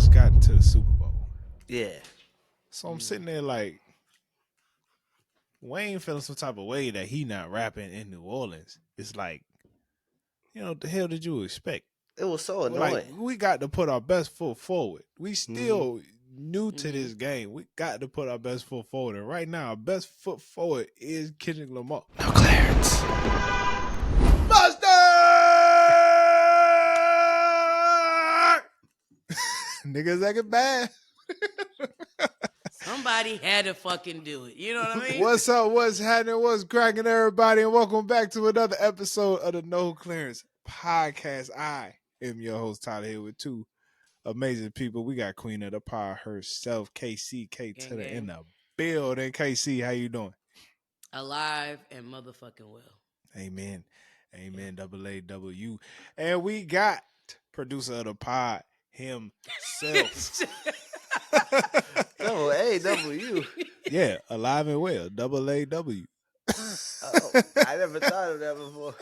just got to the Super Bowl. Yeah. So I'm sitting there like, Wayne feeling some type of way that he not rapping in New Orleans. It's like, what the hell did you expect? It was so annoying. Like, we got to put our best foot forward. We still new to this game. We got to put our best foot forward. And right now, our best foot forward is Kendrick Lamar. No clearance. Mustard! Niggas acting bad. Somebody had to fucking do it. You know what I mean? What's up? What's happening? What's cracking, everybody? And welcome back to another episode of the No Clearance Podcast. I am your host, Tyler, here with two amazing people. We got Queen of the Pod herself, KC, K to the in the building. KC, how you doing? Alive and motherfucking well. Amen. Amen. AAW. And we got producer of the pod himself. AAW. Yeah, alive and well. AAW. Oh, I never thought of that before.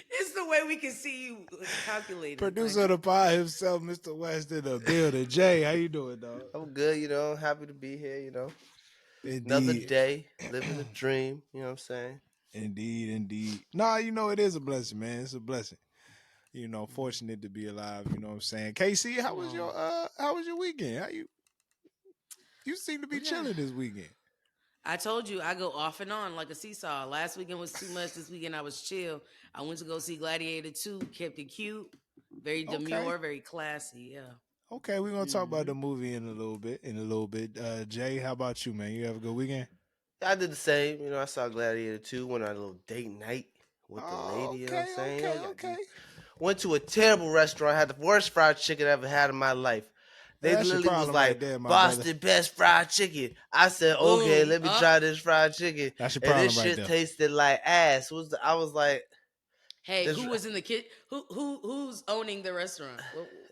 It's the way we can see you calculating. Producer of the pod himself, Mr. West in the building. Jay, how you doing, dog? I'm good, happy to be here, Indeed. Another day, living a dream, you know what I'm saying? Indeed. Nah, it is a blessing, man. It's a blessing. Fortunate to be alive, you know what I'm saying? KC, how was your weekend? How you seem to be chilling this weekend. I told you I go off and on like a seesaw. Last weekend was too much. This weekend I was chill. I went to go see Gladiator 2, kept it cute, very demure, very classy, yeah. Okay, we're gonna talk about the movie in a little bit. Jay, how about you, man? You have a good weekend? I did the same. I saw Gladiator 2, went on a little date night with the lady, you know what I'm saying? Okay. Went to a terrible restaurant, had the worst fried chicken I ever had in my life. They literally was like, right there, Boston best fried chicken. I said, okay, let me try this fried chicken. That's your and problem this right shit there. tasted like ass. I was like, hey, who was in the kitchen? Who's owning the restaurant?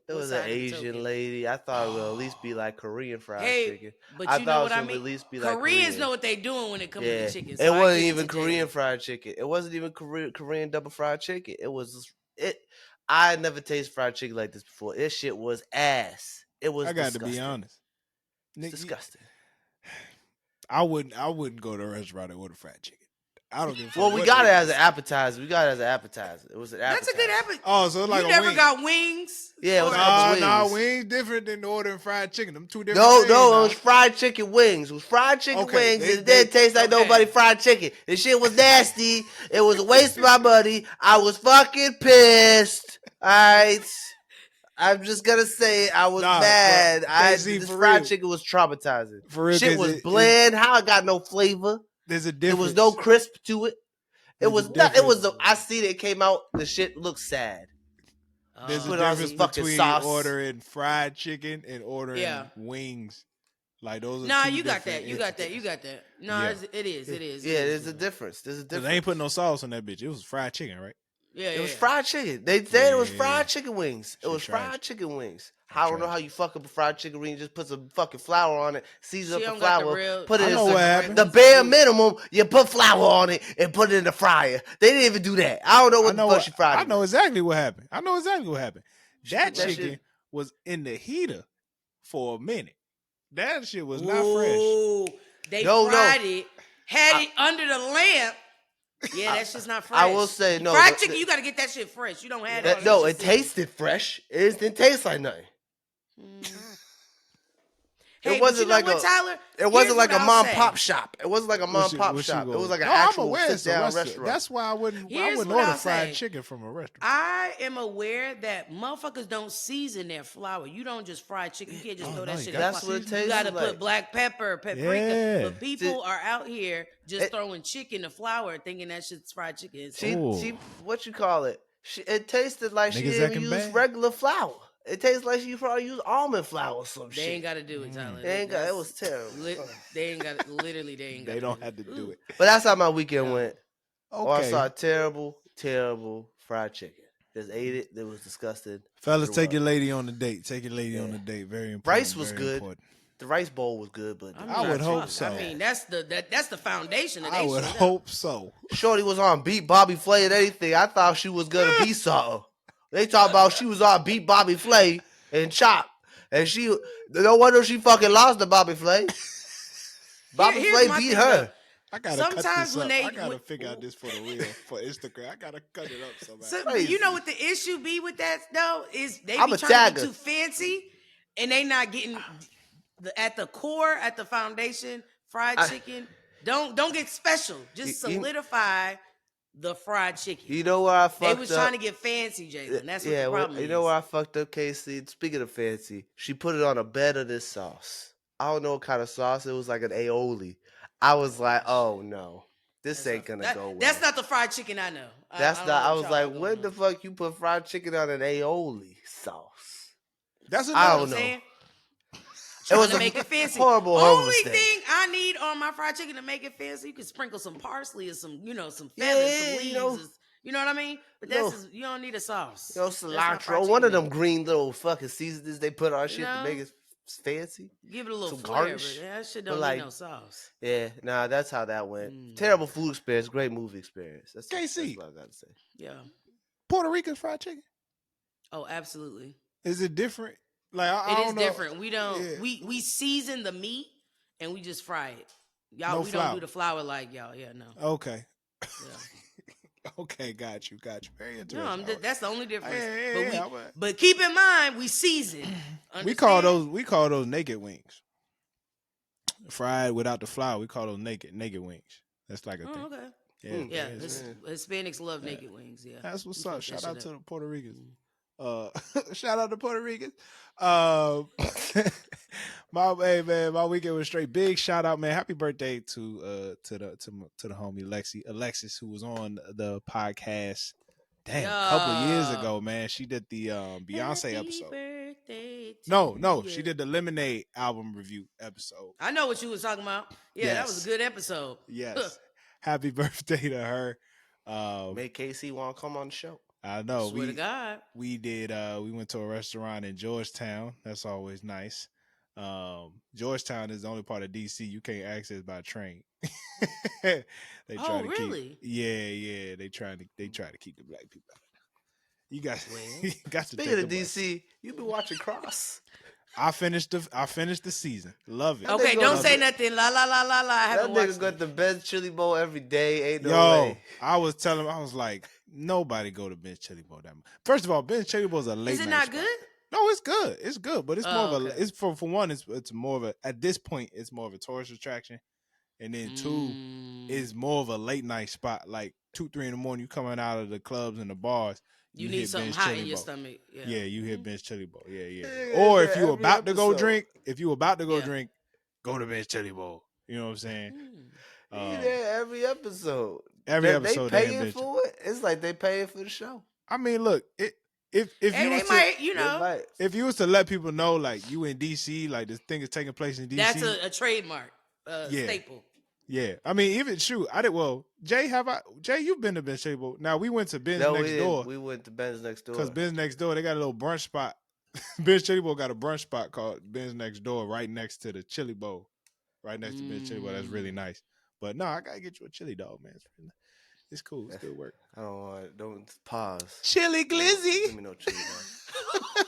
it was an Asian lady. I thought it would at least be like Korean fried chicken. But you know what I mean? At least be like Koreans Korean. know what they doing when it comes to chicken. So it wasn't even Korean fried chicken. It wasn't even Korean double fried chicken. I had never tasted fried chicken like this before. This shit was ass. It was. I got disgusting. to be honest. It's disgusting. I wouldn't go to a restaurant and order fried chicken. I don't give a fuck. Well, we got it as an appetizer. It was an appetizer. That's a good appetizer. Oh, so like you never got wings? Yeah, it was a couple wings. Nah, wings different than ordering fried chicken. Them two different things. No, it was fried chicken wings. It was fried chicken wings. It didn't taste like nobody fried chicken. The shit was nasty. It was a waste of my money. I was fucking pissed. All right. I'm just gonna say I was mad. This fried chicken was traumatizing. For real, shit was bland. How it got no flavor? There's a There difference. was no crisp to it. I seen it came out. The shit looked sad. There's Put a on difference some fucking between sauce. ordering fried chicken and ordering wings. Like those are Nah, two you got different that. You got that. No, Yeah. it is. Yeah, there's a difference. They ain't putting no sauce on that bitch. It was fried chicken, right? Yeah, it was fried chicken. They said it was fried chicken wings. It was trash. fried chicken wings. I don't know how you fuck up a fried chicken wing. Just put some fucking flour on it, season up the flour, put it in the bare minimum. You put flour on it and put it in the fryer. They didn't even do that. I don't know what the fuck she fried. I know exactly what happened. That chicken was in the heater for a minute. That shit was not fresh. They fried it, had it under the lamp. Yeah, that's just not fresh. I will say no. Fried chicken, you got to get that shit fresh. You don't have that. No, it tasted fresh. It didn't taste like nothing. Hey, it wasn't like Tyler? It wasn't like a mom pop shop. It wasn't like a mom pop shop. It was like an actual sit down restaurant. That's why I wouldn't order fried chicken from a restaurant. I am aware that motherfuckers don't season their flour. You don't just fry chicken. You can't just throw that shit in the flour. That's what it tastes You gotta like. put black pepper, paprika. Yeah. But people are out here just throwing chicken to flour, thinking that shit's fried chicken. She what you call it? It tasted like she didn't use regular flour. It tastes like you probably use almond flour or some shit. They ain't got to do it, Tyler. It was terrible. They ain't got literally. They ain't got. They don't have to do it. But that's how my weekend went. Okay. I saw terrible fried chicken. Just ate it. It was disgusting. Fellas, take your lady on the date. Take your lady on the date. Very important. Rice was very good. Important. The rice bowl was good, but I would hope so. I mean, that's the foundation. I would hope so. Shorty was on beat Bobby Flay and anything. I thought she was gonna be something. They talk about she was on beat Bobby Flay. and Chop. And she, no wonder she fucking lost to Bobby Flay. Bobby Flay beat her. I gotta cut this up. I gotta figure out this for the real for Instagram. I gotta cut it up somehow. But you know what the issue be with that though is they be trying to be too fancy, and they not getting at the core, at the foundation. Fried chicken, don't get special. Just solidify the fried chicken. You know where I fucked up? They was trying to get fancy, Jalen. That's what the problem is. You know where I fucked up, Casey? Speaking of fancy, she put it on a bed of this sauce. I don't know what kind of sauce. It was like an aioli. I was like, oh no, this ain't gonna go well. That's not the fried chicken I know. I was like, when the fuck you put fried chicken on an aioli sauce? That's what I don't know. It was to make it fancy. Horrible Only thing I need on my fried chicken to make it fancy, you can sprinkle some parsley or some, some feathers, some leaves. You know what I mean? But you don't need a sauce. Cilantro. One of them green little fucking seasonings they put on shit to make it fancy. Give it a little flair, but that shit don't need no sauce. Yeah, nah, that's how that went. Terrible food experience, great movie experience. That's what I gotta say. Yeah. Puerto Rican fried chicken? Oh, absolutely. Is it different? Like it is different. We don't we season the meat and we just fry it. Y'all we don't do the flour like y'all. Yeah, no. Okay. Yeah. Okay, got you. Very interesting. No, that's the only difference. But keep in mind we season. we call those naked wings. Fried without the flour. We call those naked wings. That's like a thing. Okay. Yeah. Hispanics love naked wings. Yeah. That's what's up. Shout out to the Puerto Ricans. Shout out to Puerto Ricans. My weekend was straight. Big shout out, man. Happy birthday to the homie Alexis, who was on the podcast. Damn, a couple of years ago, man. She did the Beyonce episode. No, she did the Lemonade album review episode. I know what you was talking about. Yeah, yes. That was a good episode. Yes. Happy birthday to her. Make KC want to come on the show. I know. Swear to God. We did. We went to a restaurant in Georgetown. That's always nice. Georgetown is the only part of DC you can't access by train. They try to really? Yeah. They try to keep the black people out. You got to. Speaking of DC, you been watching Cross. I finished the season. Love it. Okay, don't say nothing. La la la la la. I haven't that nigga got the best chili bowl every day. Ain't no way. I was telling him, I was like, nobody go to Ben's Chili Bowl that much. First of all, Ben's Chili Bowl is a late. Is it not good? No, it's good. It's good, but it's more of a. It's for one. It's more of a. At this point, it's more of a tourist attraction, and then two, is more of a late night spot. Like 2-3 in the morning, you coming out of the clubs and the bars. You need something hot in your stomach. Yeah, you hit Ben's Chili Bowl. Yeah. Or if you about to go drink, go to Ben's Chili Bowl. You know what I'm saying? Yeah, every episode. They paying for it. It's like they paying for the show. I mean, look, if you was to let people know, like you in DC, like this thing is taking place in DC, that's a trademark staple. Yeah, I mean, even I did. Well, Jay, you've been to Ben's Chili Bowl. Now we went to Ben's next door. We went to Ben's next door because Ben's next door they got a little brunch spot. Ben's Chili Bowl got a brunch spot called Ben's next door, right next to the Chili Bowl, right next to Ben's Chili Bowl. That's really nice. But no, I gotta get you a chili dog, man. It's cool. It's good work. I don't pause. Chili glizzy. Give me no chili dog.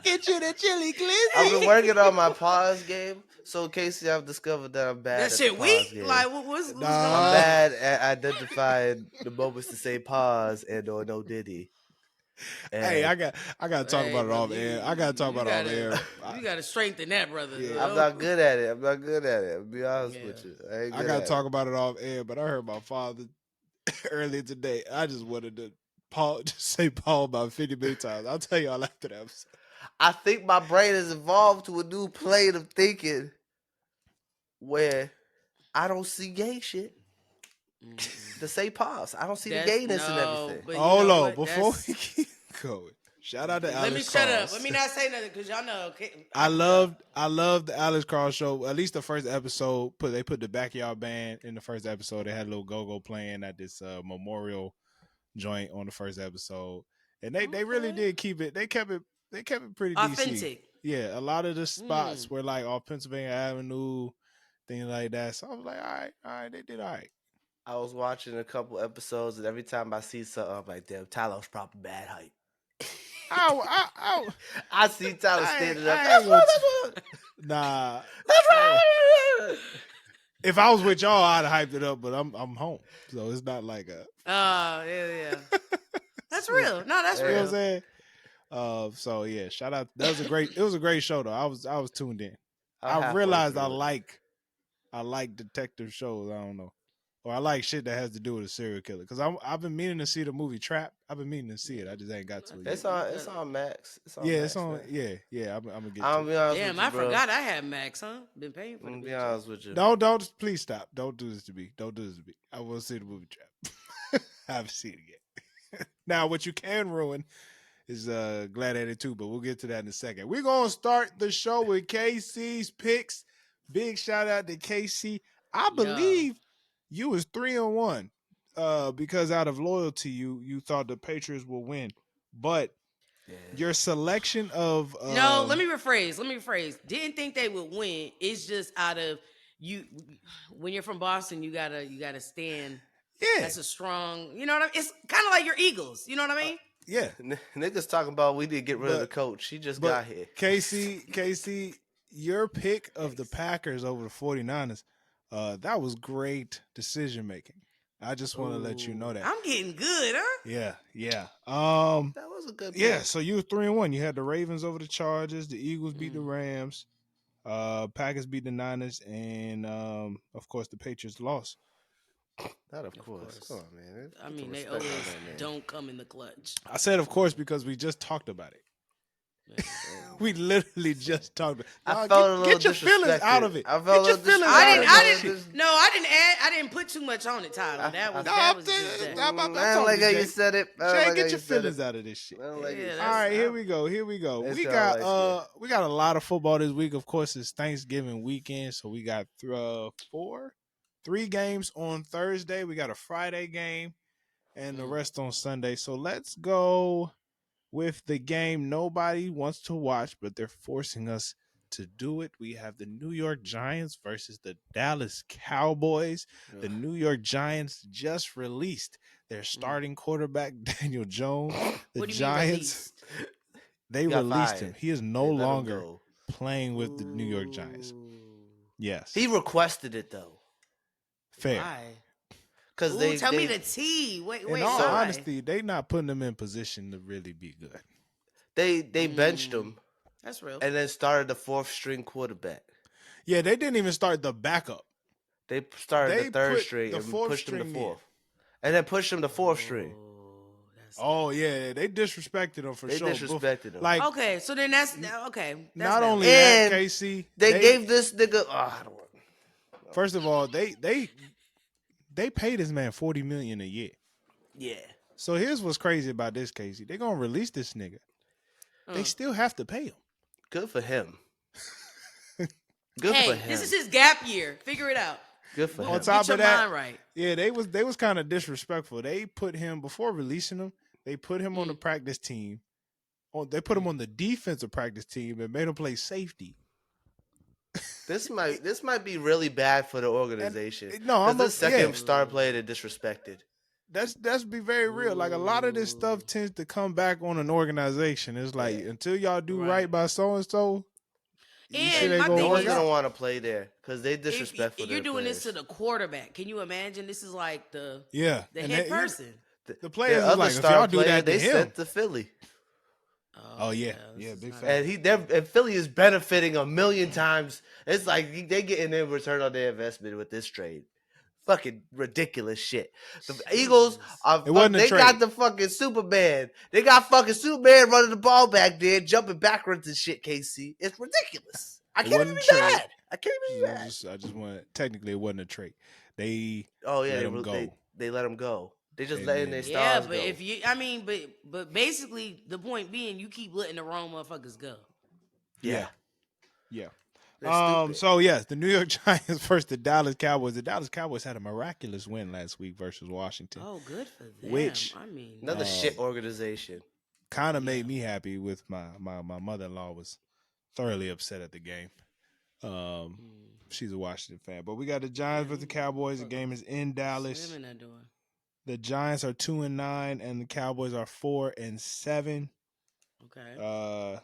Get you the chili glizzy. I've been working on my pause game. So, Casey, I've discovered that I'm bad. That shit weak. Like, what's going on? I'm bad at identifying the moments to say pause and or no diddy. And hey, I got to talk about it off air. I got to talk about it off air. You got to strengthen that, brother. Yeah. I'm not good at it. I'll be honest with you. I got to talk about it off air, but I heard my father earlier today. I just wanted to say Paul about 50 million times. I'll tell y'all after that episode. I think my brain has evolved to a new plane of thinking where I don't see gay shit. To say pause. I don't see the gayness and everything. Hold on. Before we keep going, shout out to Alex Let me shut up. Let me not say nothing because y'all know. Okay. I loved the Alex Carl show. At least the first episode, they put the Backyard Band in the first episode. They had a little go-go playing at this memorial joint on the first episode. And they really did keep it. They kept it pretty authentic. DC. Yeah, a lot of the spots were like off Pennsylvania Avenue, things like that. So I was like, all right, they did all right. I was watching a couple episodes, and every time I see something, I'm like, damn, Tyler's probably bad hype. I see Tyler standing up. That's wrong. Nah. That's wrong. If I was with y'all, I'd have hyped it up, but I'm home, so it's not like a. Yeah. That's real. No, that's You know what I'm real. saying? So yeah, shout out. It was a great show though. I was tuned in. I realized I like detective shows. I don't know, or I like shit that has to do with a serial killer. Because I've been meaning to see the movie Trap. I've been meaning to see it. I just ain't got to it yet. It's on Max. It's on yeah, Max, it's on. man. Yeah. I'm gonna get. I'll to be it. honest Damn, with you, I bro. forgot I had Max, huh? Been paying for I'm the be honest with you. Don't please stop. Don't do this to me. Don't do this to me. I will see the movie Trap. I haven't seen it yet. Now, what you can ruin is Gladiator 2, but we'll get to that in a second. We're gonna start the show with KC's picks. Big shout out to KC. I believe you was 3-1. Because out of loyalty, you thought the Patriots will win. But your selection of No, let me rephrase. Didn't think they would win. It's just out of you when you're from Boston, you gotta stand. Yeah. That's a strong, you know what I mean? It's kind of like your Eagles, you know what I mean? Yeah. Niggas talking about we did get rid of the coach. He just got here. KC, your pick of the Packers over the 49ers, that was great decision making. I just want to let you know that. I'm getting good, huh? Yeah. That was a good pick. Yeah, so you were 3-1. You had the Ravens over the Chargers, the Eagles beat the Rams, Packers beat the Niners, and of course the Patriots lost. Not of course. Come on, man. I mean, they always don't come in the clutch. I said of course because we just talked about it. We literally just talked. I felt get your feelings out of it. I felt get your feelings I didn't put too much on it, Tyler. That was just that. I don't like how you said it. Jay, get your feelings out of this shit. All right, here we go. We got a lot of football this week. Of course, it's Thanksgiving weekend, so we got 3 games on Thursday. We got a Friday game and the rest on Sunday. So let's go with the game nobody wants to watch, but they're forcing us to do it. We have the New York Giants versus the Dallas Cowboys. The New York Giants just released their starting quarterback, Daniel Jones. The Giants, they released him. He is no longer playing with the New York Giants. Yes. He requested it, though. Fair. Why? Because tell me the tea. Wait. In all honesty, they not putting him in position to really be good. They benched him. That's real. And then started the 4th string quarterback. Yeah, they didn't even start the backup. They started the 3rd string and pushed him to 4th. And then pushed him to 4th string. Oh yeah, they disrespected him for sure. They disrespected him. Like, okay, so then that's okay. That's not only that, KC, they gave this nigga. First of all, they paid this man $40 million a year. Yeah. So here's what's crazy about this, Casey. They're gonna release this nigga. They still have to pay him. Good for him. Good for him. This is his gap year. Figure it out. Good for him. On top Get your of that, mind right. Yeah, they was kind of disrespectful. They put him before releasing him. They put him on the practice team. They put him on the defensive practice team and made him play safety. This might be really bad for the organization. I'm the second star player that disrespected. That's be very real. Like a lot of this stuff tends to come back on an organization. It's like until y'all do right by so and so, no one's gonna want to play there because they disrespectful. If you're doing this to the quarterback, can you imagine? This is like the and head person. The players are like, if y'all do that to they him, sent to Philly. Oh yeah, big fan. And Philly is benefiting a million times. It's like they getting in return on their investment with this trade. Fucking ridiculous shit. The Eagles got the fucking Superman. They got fucking Superman running the ball back there, jumping backwards and shit. KC, it's ridiculous. I can't even be mad. I just want technically it wasn't a trade. They let him go. They let him go. They just letting their stars go. If you, but basically the point being, you keep letting the wrong motherfuckers go. Yeah. So yes, the New York Giants versus the Dallas Cowboys. The Dallas Cowboys had a miraculous win last week versus Washington. Oh, good for them. Which another shit organization. Kind of made me happy. With my mother-in-law was thoroughly upset at the game. She's a Washington fan, but we got the Giants versus the Cowboys. The game is in Dallas. The Giants are 2-9, and the Cowboys are 4-7. Okay.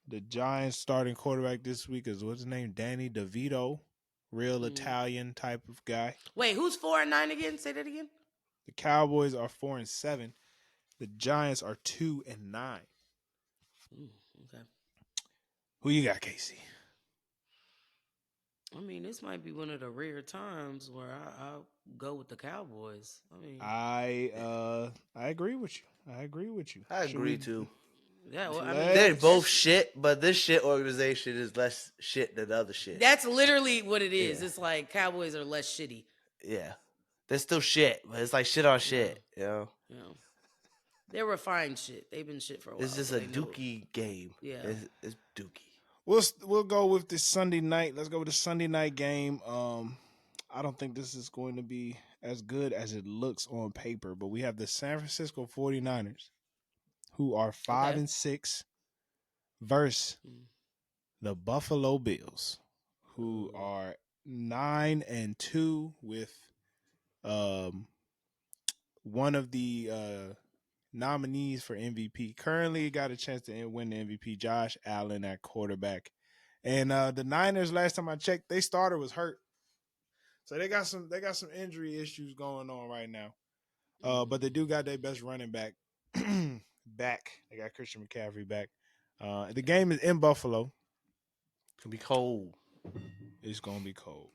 The Giants starting quarterback this week is what's his name? Danny DeVito, real Italian type of guy. Wait, who's 4-9 again? Say that again. The Cowboys are 4-7. The Giants are 2-9. Okay. Who you got, Casey? I mean, this might be one of the rare times where I'll go with the Cowboys. I mean, I agree with you. I agree too. Yeah, well, I mean, they're both shit, but this shit organization is less shit than other shit. That's literally what it is. Yeah. It's like Cowboys are less shitty. Yeah, they're still shit, but it's like shit on shit. You know. They're refined shit. They've been shit for a while. It's just a Doechii game. Yeah, it's Doechii. We'll go with this Sunday night. Let's go with the Sunday night game. I don't think this is going to be as good as it looks on paper, but we have the San Francisco 49ers, who are 5-6, versus the Buffalo Bills, who are 9-2 with one of the nominees for MVP. Currently got a chance to win the MVP, Josh Allen at quarterback. And the Niners, last time I checked, their starter was hurt. So they got some injury issues going on right now. But they do got their best running back back. They got Christian McCaffrey back. The game is in Buffalo. It's gonna be cold. It's gonna be cold.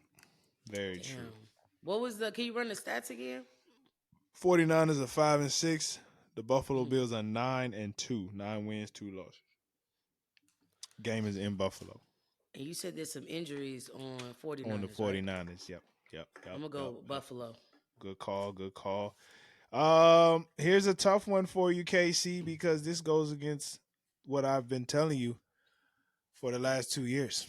Very true. What was can you run the stats again? 49ers are 5-6. The Buffalo Bills are 9-2. 9 wins, 2 losses. Game is in Buffalo. And you said there's some injuries on 49ers. On the 49ers, right? Yep. I'm gonna go Buffalo. Good call. Here's a tough one for you, KC, because this goes against what I've been telling you for the last 2 years.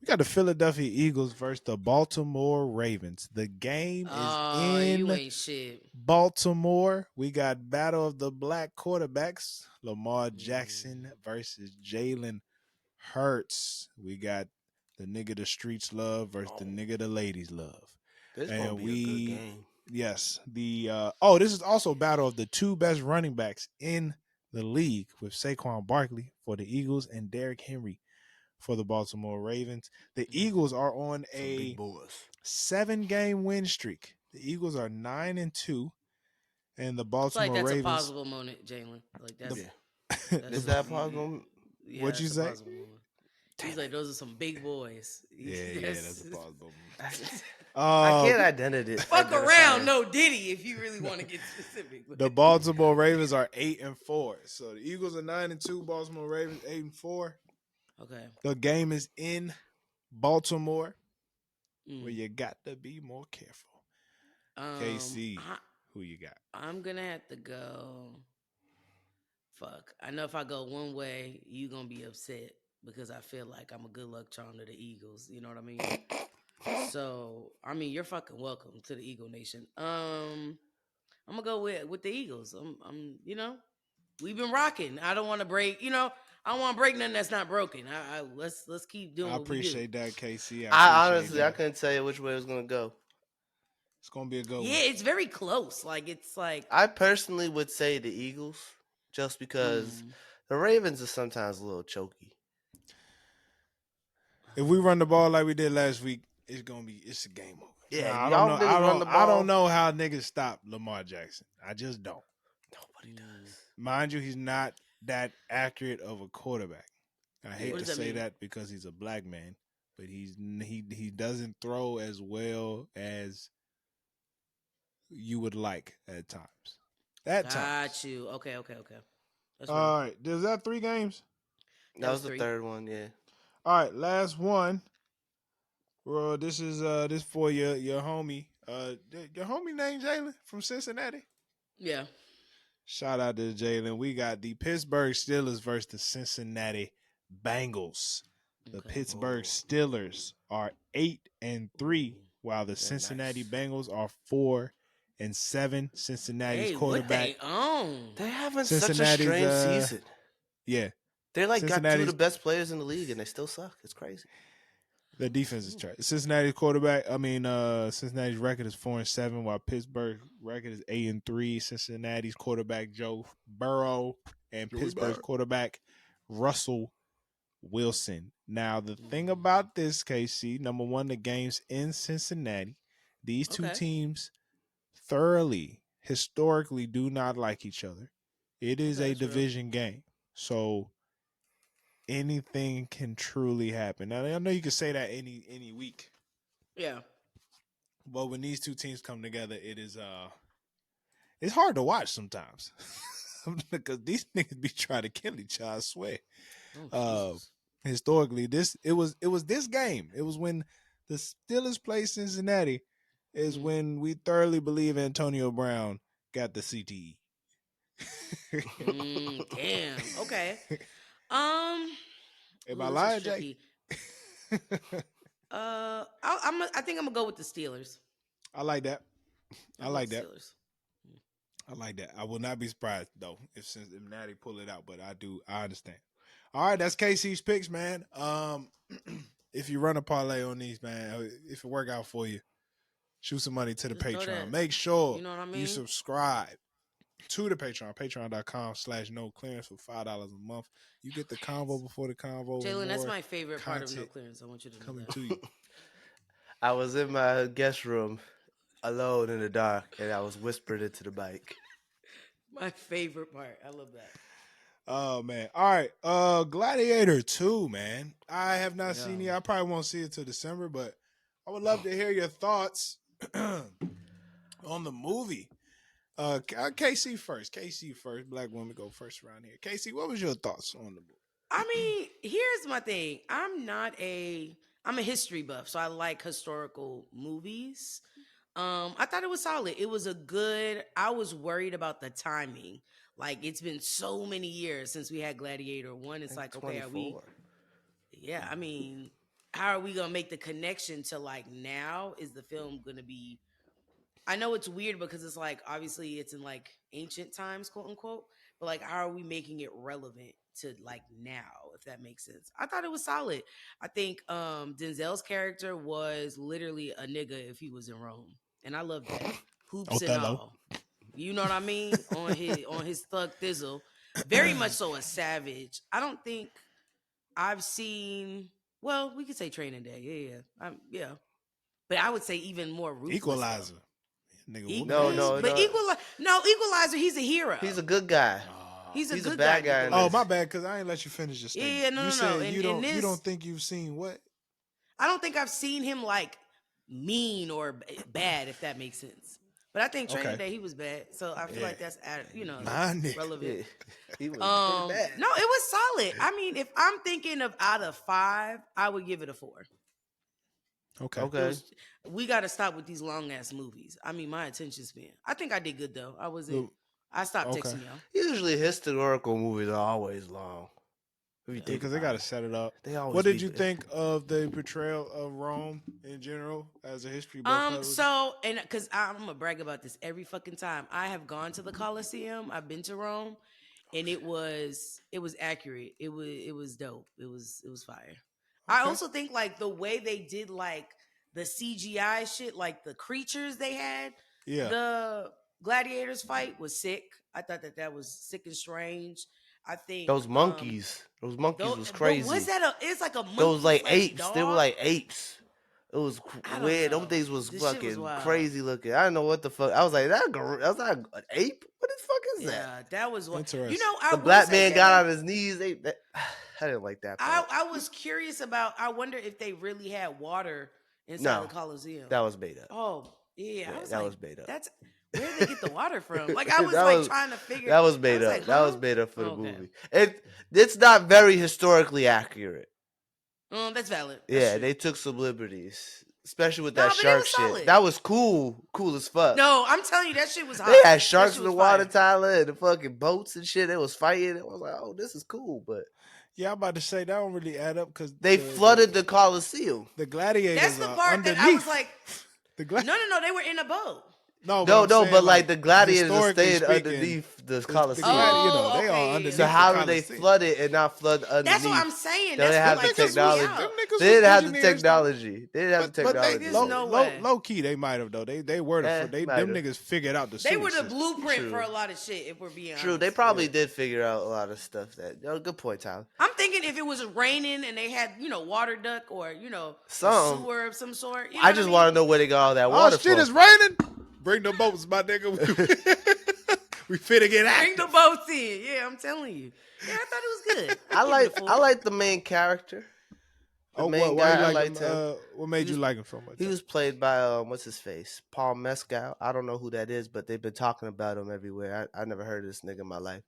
We got the Philadelphia Eagles versus the Baltimore Ravens. The game is in you ain't shit. Baltimore. We got battle of the black quarterbacks, Lamar Jackson versus Jalen Hurts. We got the nigga the streets love versus the nigga the ladies love. This is gonna be a good game. Yes. This is also battle of the two best running backs in the league, with Saquon Barkley for the Eagles and Derrick Henry for the Baltimore Ravens. The Eagles are on a 7-game win streak. The Eagles are 9-2, and the Baltimore Ravens. That's a possible moment, Jalen. Like that's. Is that possible? Yeah, what'd you say? He's like, those are some big boys. Yeah, that's a possible moment. I can't identify it. Fuck around, no Diddy, if you really want to get specific. The Baltimore Ravens are 8-4. So the Eagles are 9-2. Baltimore Ravens 8-4. Okay. The game is in Baltimore, where you got to be more careful. KC, who you got? I'm gonna have to go. Fuck. I know if I go one way, you gonna be upset because I feel like I'm a good luck charm to the Eagles. You know what I mean? So, I mean, you're fucking welcome to the Eagle Nation. I'm gonna go with the Eagles. I'm we've been rocking. I don't want to break, I don't want to break nothing that's not broken. Let's keep doing I what we do. appreciate that, KC. I honestly couldn't tell you which way it was gonna go. It's gonna be a good one. Yeah, it's very close. It's like I personally would say the Eagles, just because the Ravens are sometimes a little choky. If we run the ball like we did last week, it's a game over. Yeah, I don't know how niggas stop Lamar Jackson. I just don't. Nobody does. Mind you, he's not that accurate of a quarterback. I hate to say that because he's a black man, but he doesn't throw as well as you would like at times. Got you. Okay. That's all right. Is that 3 games? That was the third one, yeah. All right, last one. Well, this is this for your homie. Your homie named Jalen from Cincinnati. Yeah. Shout out to Jalen. We got the Pittsburgh Steelers versus the Cincinnati Bengals. The Pittsburgh Steelers are 8-3, while the Cincinnati Bengals are 4-7. Cincinnati's quarterback. They're having such a strange season. Yeah. They're like got 2 of the best players in the league and they still suck. It's crazy. The defense is trash. Cincinnati's quarterback. Cincinnati's record is 4-7, while Pittsburgh's record is 8-3. Cincinnati's quarterback Joe Burrow and Pittsburgh's quarterback Russell Wilson. Now, the thing about this, KC, number one, the game's in Cincinnati. These two teams historically do not like each other. It is a division game. So anything can truly happen. Now, I know you can say that any week. Yeah. But when these two teams come together, it's hard to watch sometimes. Because these niggas be trying to kill each other, I swear. Historically, it was this game. It was when the Steelers played Cincinnati is when we thoroughly believe Antonio Brown got the CTE. Damn. Okay. Am I lying, Jake? I think I'm gonna go with the Steelers. I like that. I like that. Steelers. I like that. I will not be surprised though if Cincinnati pull it out, but I understand. All right, that's KC's picks, man. If you run a parlay on these, man, if it work out for you, shoot some money to the Patreon. Make sure you subscribe to the Patreon, patreon.com/noclearance for $5 a month. You get the convo before the convo. Jalen, that's my favorite part of No Clearance. I want you to know coming that. To you. I was in my guest room alone in the dark, and I was whispered into the mic. My favorite part. I love that. Oh, man. All right. Gladiator 2, man. I have not seen it. I probably won't see it till December, but I would love to hear your thoughts on the movie. KC first. Black women go first around here. KC, what was your thoughts on the movie? I mean, here's my thing. I'm a history buff, so I like historical movies. I thought it was solid. It was I was worried about the timing. Like, it's been so many years since we had Gladiator 1. It's like, okay, 24. Yeah, I mean, how are we going to make the connection to, like, now? Is the film going to be... I know it's weird because it's like, obviously it's in, like, ancient times, quote unquote. But, like, how are we making it relevant to, like, now, if that makes sense? I thought it was solid. I think Denzel's character was literally a nigga if he was in Rome. And I love that. Hoops and all. You know what I mean? on his thug thizzle. Very much so a savage. I don't think I've seen... Well, we could say Training Day. Yeah. But I would say even more ruthless. Equalizer. Nigga, no. Equalizer, he's a hero. He's a good guy. He's a good bad guy. Oh, my bad, because I ain't let you finish your statement. Yeah, no. You don't think you've seen what? I don't think I've seen him like mean or bad, if that makes sense. But I think Training Day, he was bad. So I feel like that's relevant. He was pretty bad. No, it was solid. I mean, if I'm thinking of out of 5, I would give it a 4. Okay. We got to stop with these long ass movies. I mean, my attention span. I think I did good though. I stopped texting y'all. Usually historical movies are always long. Because they got to set it up. What did you think of the portrayal of Rome in general as a history buff? So, and because I'm gonna brag about this every fucking time. I have gone to the Colosseum. I've been to Rome, and it was accurate. It was dope. It was fire. Okay. I also think like the way they did like the CGI shit, like the creatures they had. Yeah. The gladiators fight was sick. I thought that was sick and strange. I think those monkeys. Those monkeys was crazy. Was that it's like a monkey? Those like apes. Dog? They were like apes. It was weird. Those things was fucking crazy looking. I don't know what the fuck. I was like, that an ape? What the fuck is that? Yeah, that was what. Interesting. You know, the black man got on his knees. I didn't like that. I was curious about. I wonder if they really had water inside the Coliseum. That was made up. Oh yeah, that was made up. That's where did they get the water from? Like I was trying to figure. That was made up. Like, that was made up for the movie. It's not very historically accurate. That's valid. That's true. They took some liberties, especially with that shark shit. Solid. That was cool as fuck. No, I'm telling you, that shit was hot. They had sharks in the water, Tyler, and the fucking boats and shit. They was fighting. I was like, oh, this is cool, but. Yeah, I'm about to say that don't really add up because they flooded the Coliseum. The gladiators. That's the part underneath. that I was like, no, they were in a boat. No, but like the gladiators are historically staying underneath the Coliseum. They are underneath. So how do they flood it and not flood underneath? That's what I'm saying. They That's have what the technology. Them niggas they didn't have the technology. They didn't have the technology. There's no way. Low key, they might have though. They were them niggas figured out the. They were the blueprint for a lot of shit. If we're being honest. True, they probably did figure out a lot of stuff. Good point, Tyler. I'm thinking if it was raining and they had water duck or sewer of some sort. I just want to know where they got all that water. Oh shit, it's raining. Bring the boats, my nigga. We finna get active. Bring the boats in. Yeah, I'm telling you. Yeah, I thought it was good. I like the main character. The main guy, I liked him. What made you like him so much? He was played by what's his face? Paul Mescal. I don't know who that is, but they've been talking about him everywhere. I never heard of this nigga in my life.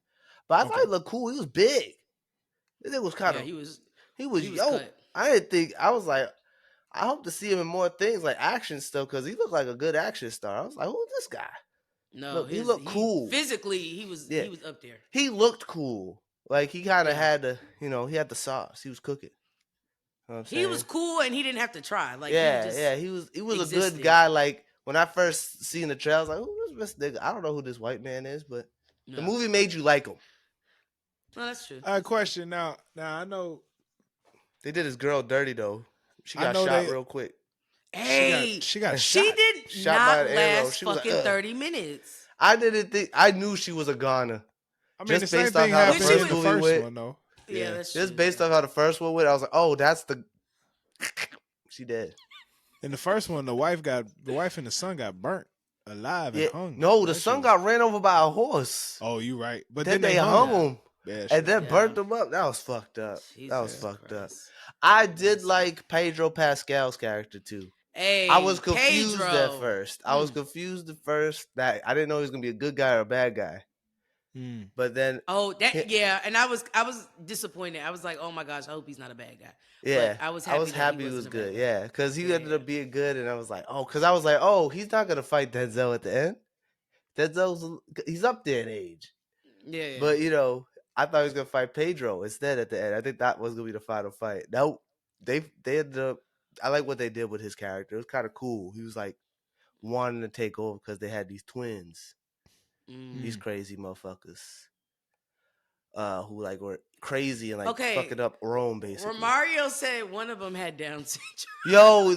But I thought he looked cool. He was big. This nigga was kind of he was yo. Cut. I didn't think I was like I hope to see him in more things like action stuff because he looked like a good action star. I was like, who's this guy? No, he looked cool. Physically, he was up there. He looked cool. Like he kind of had the he had the sauce. He was cooking. You know he was cool and he didn't have to try. Like he was a good guy. Like when I first seen the trailer, I was like, who's this nigga? I don't know who this white man is, but the movie made you like him. No, that's true. Question now I know they did his girl dirty though. She got shot real quick. Hey, she got shot. She did not last fucking 30 minutes. I didn't think I knew she was a goner. I mean, just based on how the first movie went. Though. Yeah, that's just true. Based off how the first one went, I was like, oh, that's the. She dead. In the first one, the wife and the son got burnt alive and hung. No, the son got ran over by a horse. Oh, you right. But then they hung him. Yeah, and then burnt him up. That was fucked up. That was fucked up. I did like Pedro Pascal's character too. Hey, I was confused at first. I that I didn't know he was gonna be a good guy or a bad guy. But then and I was disappointed. I was like, oh my gosh, I hope he's not a bad guy. Yeah, but I was happy he was good. Yeah, because he ended up being good, and I was like, oh, he's not gonna fight Denzel at the end. He's up there in age. Yeah, but I thought he was gonna fight Pedro instead at the end. I think that was gonna be the final fight. No, they ended up. I like what they did with his character. It was kind of cool. He was like wanting to take over because they had these twins, these crazy motherfuckers, who like were crazy and like fucking up Rome basically. Romario said one of them had Down syndrome.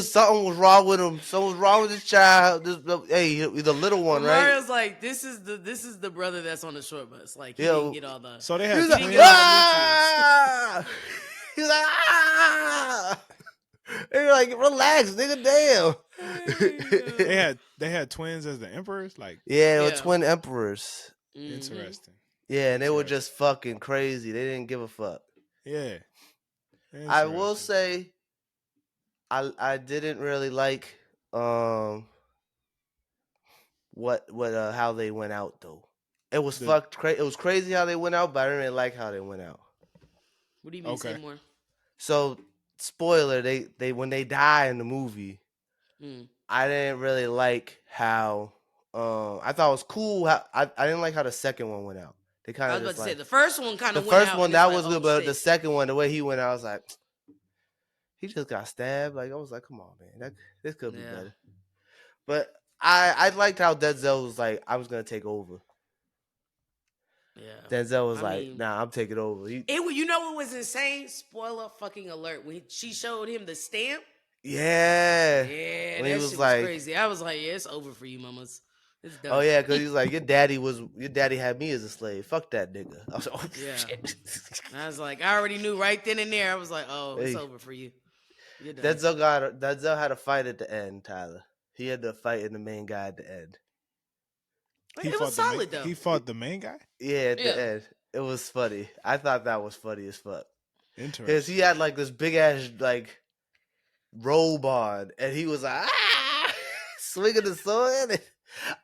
Something was wrong with him. Something was wrong with his child. The little one, right? Mario's like, this is the brother that's on the short bus. Like he didn't get all the. So they had. He was like, ah! They were like, relax, nigga, damn. They had twins as the emperors, like they were twin emperors. Interesting. Yeah, and they were just fucking crazy. They didn't give a fuck. Yeah. I will say, I didn't really like how they went out though. It was It was crazy how they went out, but I didn't really like how they went out. What do you mean? Say more. So, spoiler, they when they die in the movie, I didn't really like how. I thought it was cool. I didn't like how the second one went out. They kind of. I was about to say the first one kind of. The first one that was good, but the second one, the way he went out, I was like, he just got stabbed. Like I was like, come on, man, this could be better. But I liked how Denzel was like, I was gonna take over. Yeah, Denzel was nah, I'm taking over. You know what was insane? Spoiler fucking alert. When she showed him the stamp. Yeah. Yeah, that shit was crazy. I was like, yeah, it's over for you, mamas. It's done. Oh yeah, because he was like, your daddy had me as a slave. Fuck that nigga. I was like, oh shit. I was like, I already knew right then and there. I was like, oh, it's over for you. You're done. Denzel had a fight at the end, Tyler. He had to fight in the main guy at the end. It was solid though. He fought the main guy? Yeah, at the end. It was funny. I thought that was funny as fuck. Interesting. Because he had like this big ass like robe on, and he was like, swinging the sword. And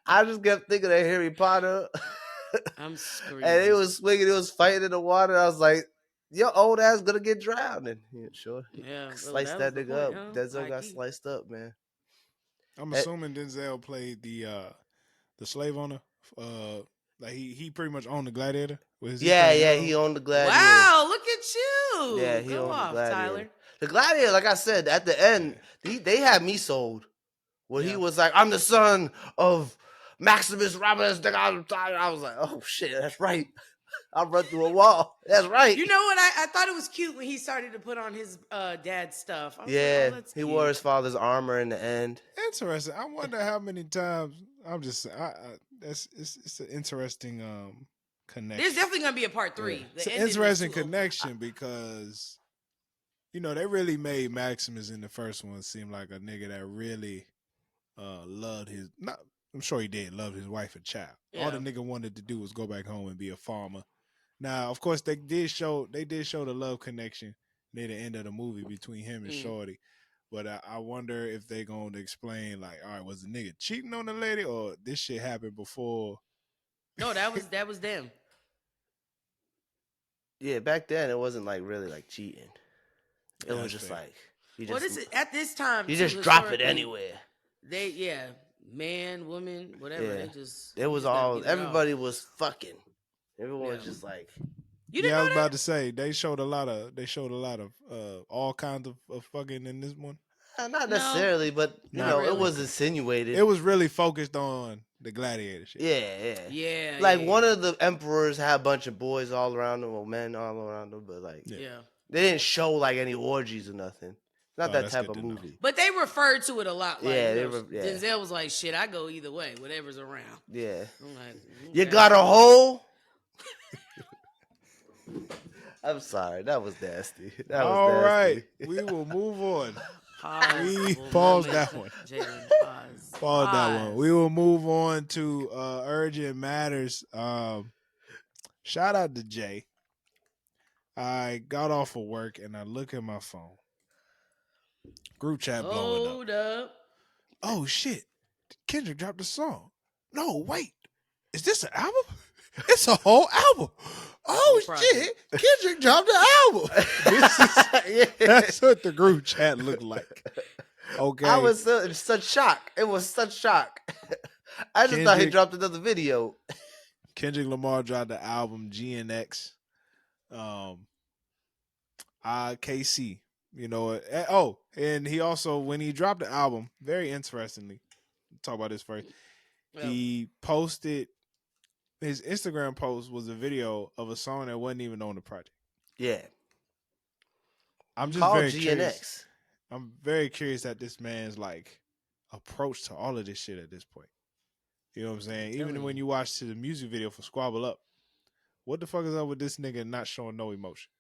I just kept thinking of Harry Potter. I'm screaming. And he was swinging, he was fighting in the water. I was like, your old ass gonna get drowned. And sure. Yeah. Slice that nigga up. Denzel got sliced up, man. I'm assuming Denzel played the slave owner. Like he pretty much owned the gladiator. He owned the gladiator. Wow, look at you. Yeah, he owned the gladiator. Tyler. The gladiator, like I said, at the end, they had me sold. Where he was like, I'm the son of Maximus Roberts. I was like, oh shit, that's right. I'll run through a wall. That's right. You know what? I thought it was cute when he started to put on his dad's stuff. I was like, oh, that's he cute. wore his father's armor in the end. Interesting. I wonder how many times. It's an interesting connection. There's definitely gonna be a part 3. Yeah. It's an interesting connection because they really made Maximus in the first one seem like a nigga that really loved his. Not, I'm sure he did love his wife and child. Yeah. All the nigga wanted to do was go back home and be a farmer. Now, of course, they did show the love connection near the end of the movie between him and Shorty. But I wonder if they gonna explain like, all right, was the nigga cheating on the lady or this shit happened before? No, that was them. Yeah, back then it wasn't like really like cheating. It was just fair. Like at this time you just drop it anywhere. Man, woman, whatever. Yeah. They just it was all everybody was fucking. Everyone was just like. I was about to say they showed a lot of all kinds of fucking in this one. Not necessarily, but really. It was insinuated. It was really focused on the gladiator shit. Yeah. Like one of the emperors had a bunch of boys all around him, or men all around him, but like they didn't show like any orgies or nothing. Not that type of movie. Know. But they referred to it a lot. Like, Denzel was like, "Shit, I go either way, whatever's around." Yeah. I'm like, okay. You got a hole. I'm sorry, that was nasty. All right, we will move on. Pause that one. Pause that one. We will move on to urgent matters. Shout out to Jay. I got off of work and I look at my phone. Group chat blowing up. Oh shit! Kendrick dropped a song. No, wait. Is this an album? It's a whole album. Oh shit! Kendrick dropped an album. That's what the group chat looked like. Okay. I was in such shock. It was such shock. I just thought he dropped another video. Kendrick Lamar dropped the album GNX. KC. And he also, when he dropped the album, very interestingly, talk about this first. He posted. His Instagram post was a video of a song that wasn't even on the project. Yeah. I'm just very curious. I'm very curious at this man's like approach to all of this shit at this point. You know what I'm saying? Even when you watch the music video for Squabble Up, what the fuck is up with this nigga not showing no emotion?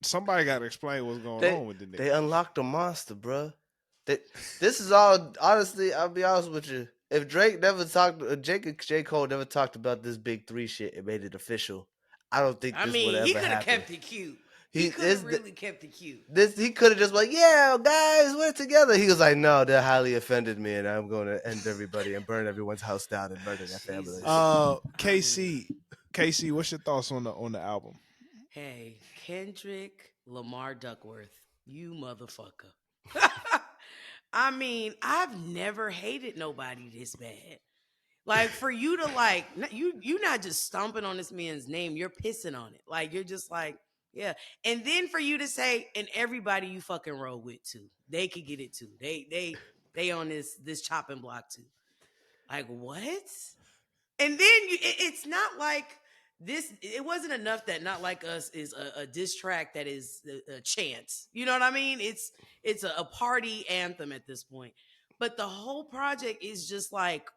Somebody got to explain what's going on with the nigga. They unlocked a monster, bro. This is all, honestly, I'll be honest with you. If Drake and J. Cole never talked about this big 3 shit and made it official, I don't think this would ever happen. He could have kept it cute. He could have really kept it cute. He could have just been like, yeah, guys, we're together. He was like, no, that highly offended me, and I'm going to end everybody and burn everyone's house down and murder their families. KC, what's your thoughts on the album? Hey, Kendrick Lamar Duckworth, you motherfucker. I mean, I've never hated nobody this bad. Like, for you to like, you're not just stomping on this man's name, you're pissing on it. Like, you're just like, yeah. And then for you to say, and everybody you fucking roll with too, they could get it too. They on this chopping block too. Like, what? And then it's not like this. It wasn't enough that Not Like Us is a diss track that is a chant. You know what I mean? It's a party anthem at this point. But the whole project is just like,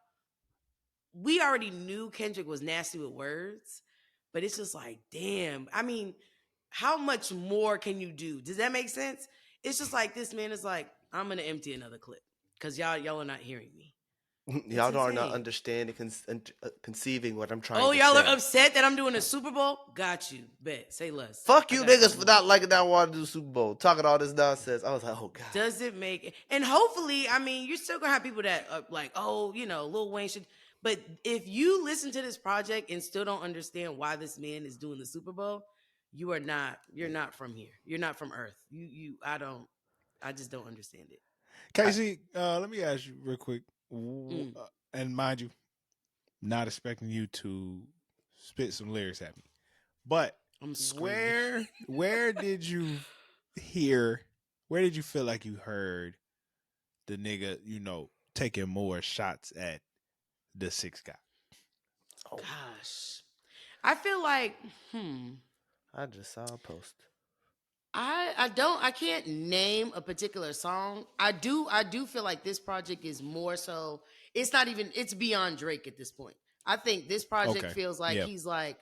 we already knew Kendrick was nasty with words, but it's just like, damn. I mean, how much more can you do? Does that make sense? It's just like, this man is like, I'm gonna empty another clip because y'all are not hearing me. Y'all are not understanding, conceiving what I'm trying to say. Oh, y'all are upset that I'm doing a Super Bowl? Got you. Bet. Say less. Fuck you niggas for not liking that want to do Super Bowl. Talking all this nonsense. I was like, oh, God. Does it make it? And hopefully, I mean, you're still going to have people that are like, oh, Lil Wayne should. But if you listen to this project and still don't understand why this man is doing the Super Bowl, you're not from here. You're not from Earth. I just don't understand it. Casey, let me ask you real quick. And mind you, not expecting you to spit some lyrics at me, but where did you feel like you heard the nigga, taking more shots at the 6 guy. Oh. Gosh. I feel like, I just saw a post. I can't name a particular song. I do feel like this project is more so, it's beyond Drake at this point. I think this project feels like he's like,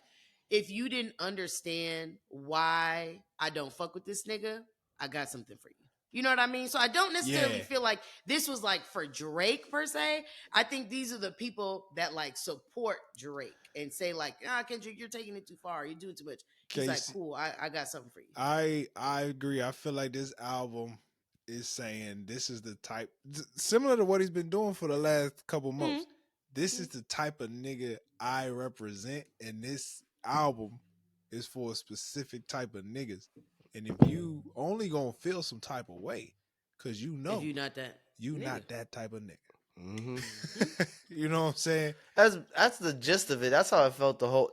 if you didn't understand why I don't fuck with this nigga, I got something for you. You know what I mean? So I don't necessarily feel like this was like for Drake per se. I think these are the people that like support Drake and say like, Kendrick, you're taking it too far. You're doing too much. He's like, cool, I got something for you. I agree. I feel like this album is saying this is the type, similar to what he's been doing for the last couple months. This is the type of nigga I represent, and this album is for a specific type of niggas. And if you only gonna feel some type of way, cause if you're not that, not that type of nigga. You know what I'm saying? That's the gist of it. That's how I felt the whole.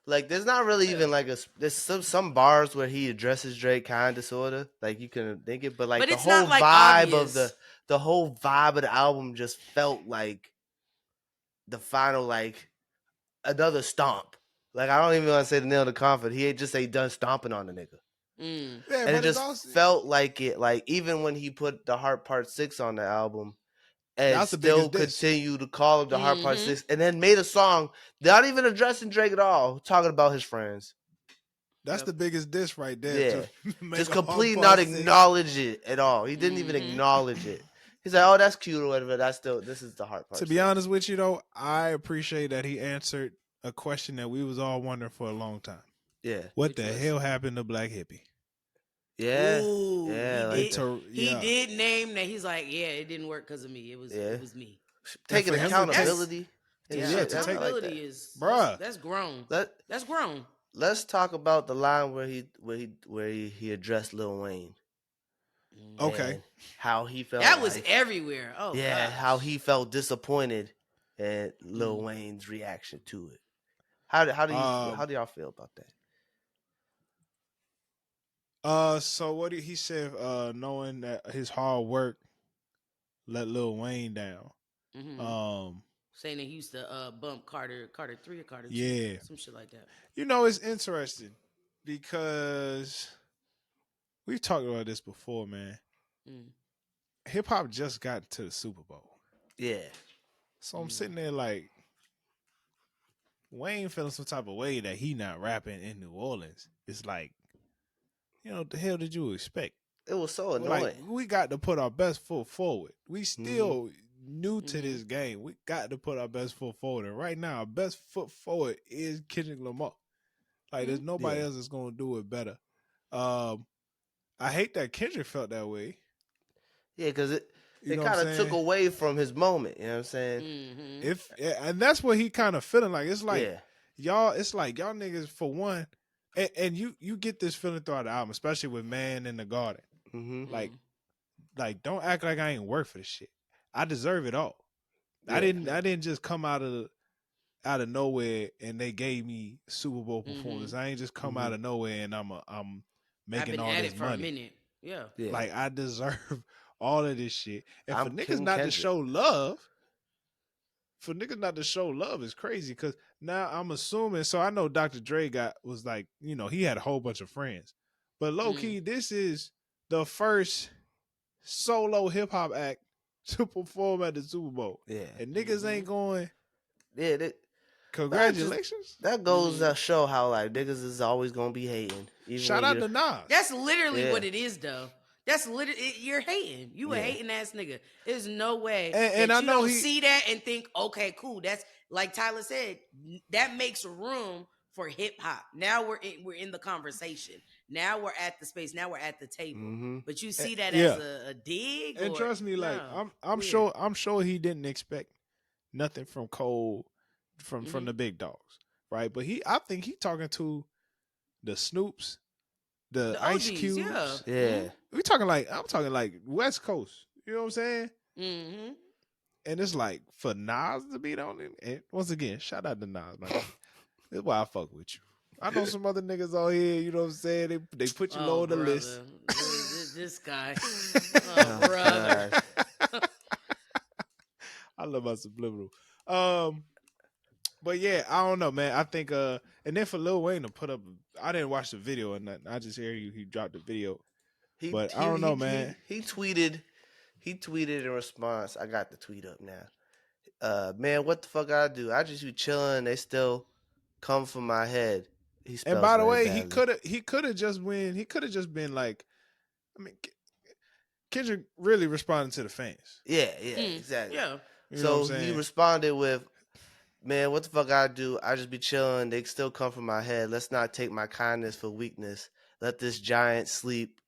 Like, there's not really even like there's some bars where he addresses Drake kind of sorta, like you can think it, but like the whole like vibe obvious. of the whole vibe of the album just felt like the final, like another stomp. Like, I don't even want to say the nail of the coffin. He ain't just say done stomping on the nigga. Yeah, and it just felt like it. Like, even when he put the Heart Part 6 on the album, and still continue to call him the Heart Part 6, and then made a song not even addressing Drake at all, talking about his friends. That's the biggest diss right there. Yeah. Just completely not acknowledge it at all. He didn't even acknowledge it. He's like, oh, that's cute or whatever. This is the Heart Part 6. To be honest with you, though, I appreciate that he answered a question that we was all wondering for a long time. Yeah. What the hell happened to Black Hippie? Yeah. Ooh, yeah. He did name that. He's like, yeah, it didn't work because of me. It was me. Taking accountability. Accountability is, bruh. That's grown. That's grown. Let's talk about the line where he addressed Lil Wayne. Okay. How he felt. That was everywhere. Oh yeah, gosh. how he felt disappointed at Lil Wayne's reaction to it. How do y'all feel about that? So what he said, knowing that his hard work let Lil Wayne down. Saying that he used to bump Carter 3 or Carter 2. Yeah. Some shit like that. It's interesting because we've talked about this before, man. Hip hop just got to the Super Bowl. Yeah. So I'm sitting there like, Wayne feeling some type of way that he not rapping in New Orleans. It's like, what the hell did you expect? It was so annoying. Like, we got to put our best foot forward. We still new to this game. We got to put our best foot forward. And right now, our best foot forward is Kendrick Lamar. Like, there's nobody else that's going to do it better. I hate that Kendrick felt that way. Yeah, because it kind of took away from his moment. You know what I'm saying? And that's what he kind of feeling like. It's like, y'all niggas, for one, and you get this feeling throughout the album, especially with Man in the Garden. Like, don't act like I ain't work for this shit. I deserve it all. Yeah. I didn't just come out of nowhere and they gave me Super Bowl performance. I ain't just come out of nowhere and I'm making all this money. I've been at it for a minute. Yeah. Like, I deserve all of this shit. And for niggas not Kendrick. to show love, is crazy. Because now I'm assuming, so I know Dr. Dre was like, he had a whole bunch of friends. But low key, this is the first solo hip hop act to perform at the Super Bowl. Yeah. And niggas ain't going. Yeah. Congratulations. That goes to show how, like, niggas is always gonna be hating. Shout out to Nas. That's literally what it is, though. That's literally, you're hating. You a hating ass nigga. There's no way and that I you know don't see that and think, okay, cool. That's like Tyler said. That makes room for hip hop. Now we're in the conversation. Now we're at the space. Now we're at the table. But you see that as a dig. And trust me, like, I'm sure he didn't expect nothing from Cole, from the big dogs, right? But I think he talking to the Snoops, the Ice OGs, Cubes. Yeah. I'm talking like West Coast. You know what I'm saying? And it's like, for Nas to be on it. And once again, shout out to Nas, man. That's why I fuck with you. I know some other niggas out here, you know what I'm saying? They put you low on the list. This guy. Oh, brother. love my subliminal. But yeah, I don't know, man. I think and then for Lil Wayne to put up, I didn't watch the video or nothing. I just hear he dropped the video. But I don't know, man. He tweeted in response. I got the tweet up now. Man, what the fuck I do? I just be chilling. They still come from my head. He spells And by the very way, badly. he could have just been like, I mean, Kendrick really responded to the fans. Yeah, exactly. Yeah. You know what I'm So he saying? responded with, "Man, what the fuck I do? I just be chilling. They still come from my head. Let's not take my kindness for weakness. Let this giant sleep.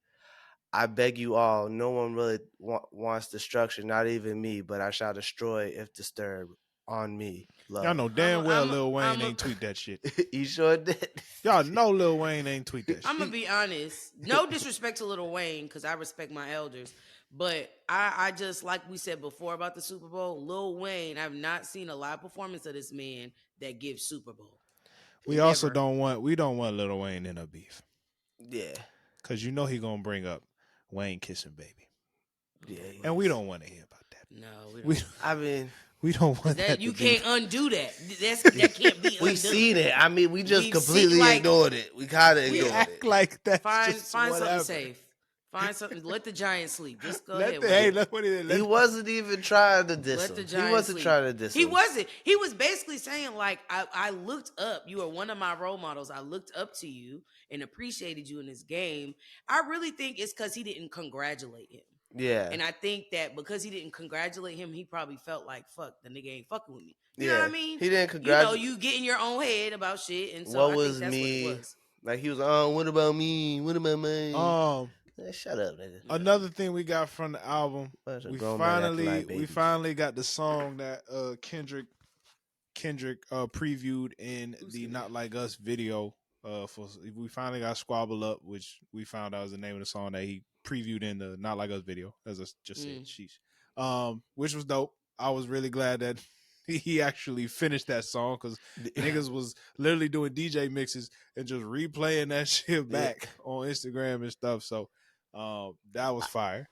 I beg you all. No one really wants destruction, not even me. But I shall destroy if disturbed. On me, love." Y'all know damn well Lil Wayne ain't tweet that shit. He sure did. Y'all know Lil Wayne ain't tweet that shit. I'm gonna be honest. No disrespect to Lil Wayne, because I respect my elders. But I just, like we said before about the Super Bowl, Lil Wayne, I've not seen a live performance of this man that gives Super Bowl. We also don't want Lil Wayne in a beef. Yeah. Cause you know he gonna bring up Wayne kissing baby. Yeah. And we don't want to hear about that. No, we don't. I mean, we don't want that. You can't undo that. That can't be undone. We seen it. I mean, we just completely ignored it. We kind of ignored act it. like that. Find something safe. Find something. Let the Giant sleep. Just go ahead. He wasn't even trying to diss him. He wasn't trying to diss him. He wasn't. He was basically saying, like, I looked up. You are one of my role models. I looked up to you and appreciated you in this game. I really think it's because he didn't congratulate him. Yeah. And I think that because he didn't congratulate him, he probably felt like, fuck, the nigga ain't fucking with me. You know what I mean? He didn't congratulate. You get in your own head about shit. And so what I think that's me? what it was. Like, he was, what about me? What about me? Shut up, nigga. Another thing we got from the album, we finally got the song that Kendrick previewed in the Not Like Us video. We finally got Squabble Up, which we found out was the name of the song that he previewed in the Not Like Us video, as I just said. Sheesh. Which was dope. I was really glad that he actually finished that song, because niggas was literally doing DJ mixes and just replaying that shit back on Instagram and stuff. So that was fire.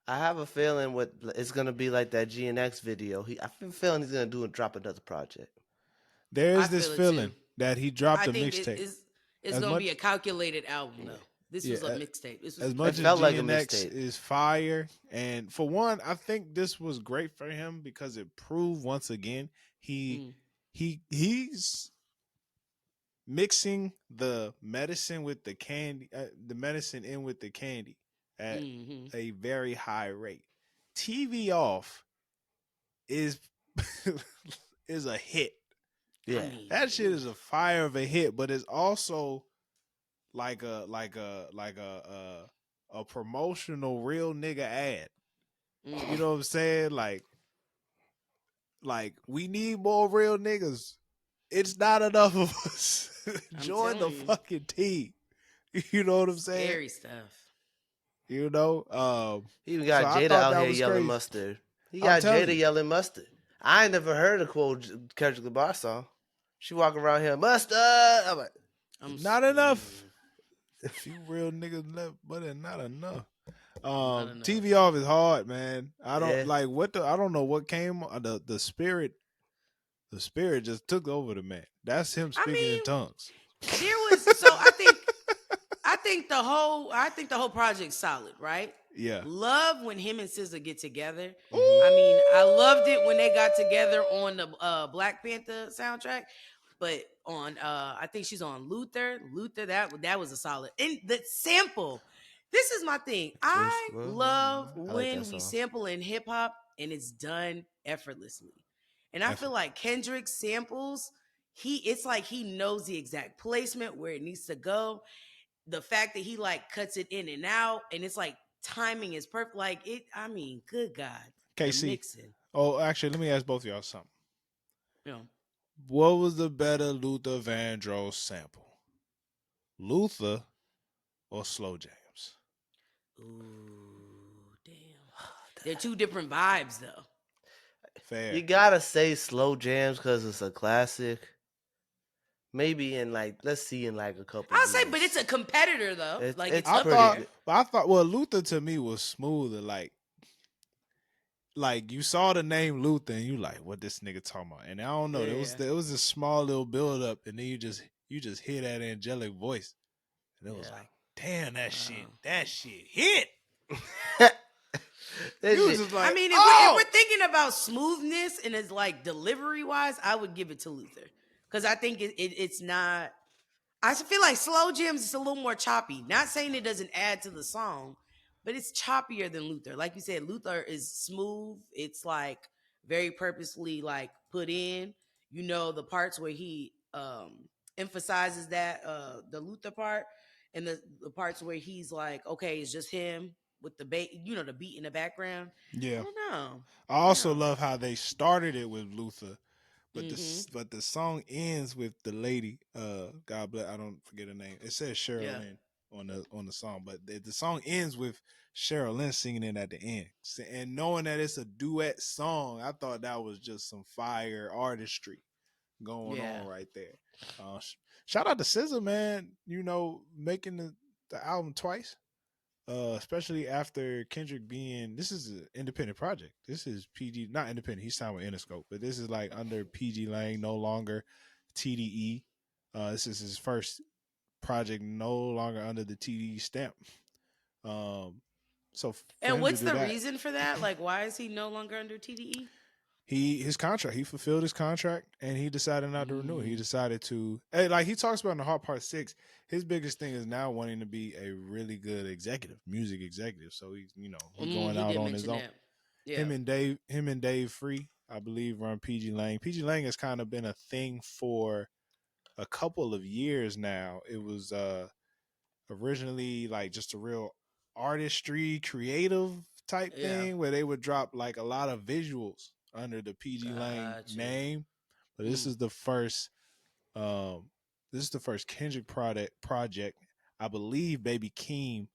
I have a feeling it's gonna be like that GNX video. I have a feeling he's gonna drop another project. There's this feeling that he dropped a mixtape. It's gonna be a calculated album though. This was a mixtape. As much as GNX is fire, and for one, I think this was great for him because it proved once again he's mixing the medicine with the candy, the medicine in with the candy at a very high rate. TV Off is is a hit. Yeah, that shit is a fire of a hit, but it's also like a promotional real nigga ad. You know what I'm saying? Like we need more real niggas. It's not enough of us. Join the fucking team. You know what I'm saying? Scary stuff. You know? He even got Jada out here yelling mustard. He got Jada yelling mustard. I ain't never heard a quote Kendrick Lamar song. She walking around here, mustard. I'm like, not enough. A few real niggas left, but it's not enough. TV Off is hard, man. I don't like I don't know what came. The spirit just took over the man. That's him speaking in tongues. There was I think the whole project's solid, right? Yeah. Love when him and SZA get together. I mean, I loved it when they got together on the Black Panther soundtrack. But on I think she's on Luther, that was a solid. And the sample, this is my thing. I love when we sample in hip hop and it's done effortlessly. And I feel like Kendrick samples, it's like he knows the exact placement where it needs to go. The fact that he like cuts it in and out, and it's like timing is perfect. Like it, I mean, good God. KC. Mixing. Oh, actually, let me ask both of y'all something. Yeah. What was the better Luther Vandross sample? Luther or Slow Jams? Ooh, damn. They're two different vibes, though. Fair. You gotta say Slow Jams because it's a classic. Maybe in let's see in a couple. I'll say, but it's a competitor though. It's up there. I thought Luther to me was smoother. Like like you saw the name Luther and you like, what this nigga talking about? And I don't know, there was a small little build up, and then you just hear that angelic voice, and it was like, damn, that shit hit. You was just like, I mean, if we're thinking about smoothness and it's like delivery wise, I would give it to Luther, because I think it's not. I feel like Slow Jams is a little more choppy. Not saying it doesn't add to the song, but it's choppier than Luther. Like you said, Luther is smooth. It's like very purposely like put in. You know, the parts where he emphasizes that the Luther part, and the parts where he's like, okay, it's just him with the the beat in the background. Yeah. I don't know. I also love how they started it with Luther, but the song ends with the lady. God bless. I don't forget her name. It says Cheryl Lynn on the song, but the song ends with Cheryl Lynn singing it at the end. And knowing that it's a duet song, I thought that was just some fire artistry going on right there. Shout out to SZA, man. You know, making the album twice. Especially after Kendrick being, this is an independent project. This is PG, not independent. He's signed with Interscope, but this is like under PG Lang, no longer TDE. This is his first project, no longer under the TDE stamp. So, and what's the reason for that? Like, why is he no longer under TDE? His contract. He fulfilled his contract, and he decided not to renew it. He decided to, like he talks about in the Heart Part 6. His biggest thing is now wanting to be a really good music executive. So he's going out on his own. Yeah. Him and Dave Free, I believe, run PG Lang. PG Lang has kind of been a thing for a couple of years now. It was originally like just a real artistry, creative type thing where they would drop like a lot of visuals under the PG Lang name, but this is the first Kendrick project. I believe Baby Keem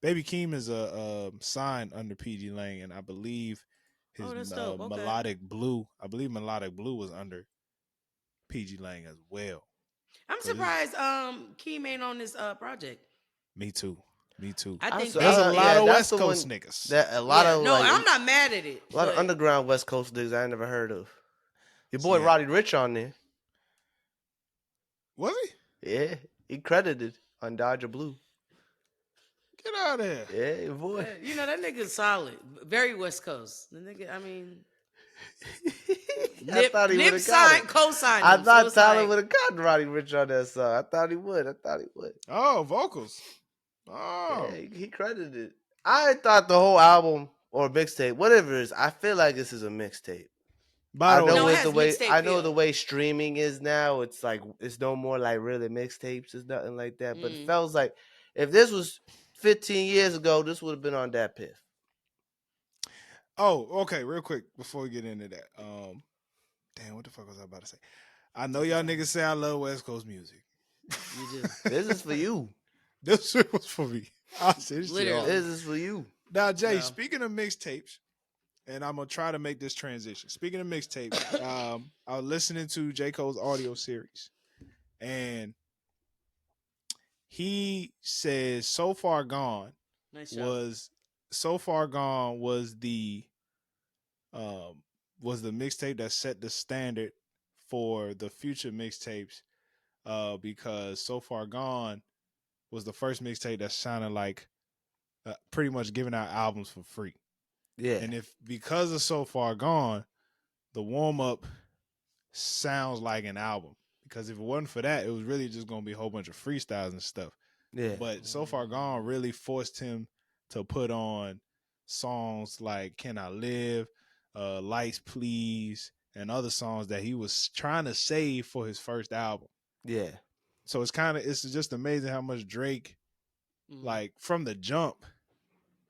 is a signed under PG Lang, and I believe his Melodic Blue. I believe Melodic Blue was under PG Lang as well. I'm surprised Keem ain't on this project. Me too. I think there's a lot of West Coast niggas. I'm not mad at it. A lot of underground West Coast niggas I ain't never heard of. Your boy Roddy Ricch on there. Was he? Yeah, he credited on Dodger Blue. Get out of here. Yeah, your boy. Yeah, that nigga's solid. Very West Coast. The nigga, I mean... I thought he would have got it. Co-signed I thought Tyler would have gotten Roddy Ricch on that song. I thought he would. Oh, vocals. Oh. Yeah, he credited it. I thought the whole album or mixtape, whatever it is, I feel like this is a mixtape. I know the way streaming is now. It's like it's no more like really mixtapes. It's nothing like that. But it feels like if this was 15 years ago, this would have been on that piff. Oh, okay. Real quick before we get into that. Damn, what the fuck was I about to say? I know y'all niggas say I love West Coast music. You do. This is for you. This shit was for me. This is for you. Now, Jay, speaking of mixtapes, and I'm going to try to make this transition. Speaking of mixtapes, I was listening to J. Cole's audio series, and he says So Far Gone was the mixtape that set the standard for the future mixtapes, because So Far Gone was the first mixtape that sounded like pretty much giving out albums for free. Yeah. And because of So Far Gone, the Warm Up sounds like an album. Because if it wasn't for that, it was really just going to be a whole bunch of freestyles and stuff. Yeah. But So Far Gone really forced him to put on songs like Can I Live, Lights Please, and other songs that he was trying to save for his first album. Yeah. So it's just amazing how much Drake, like from the jump,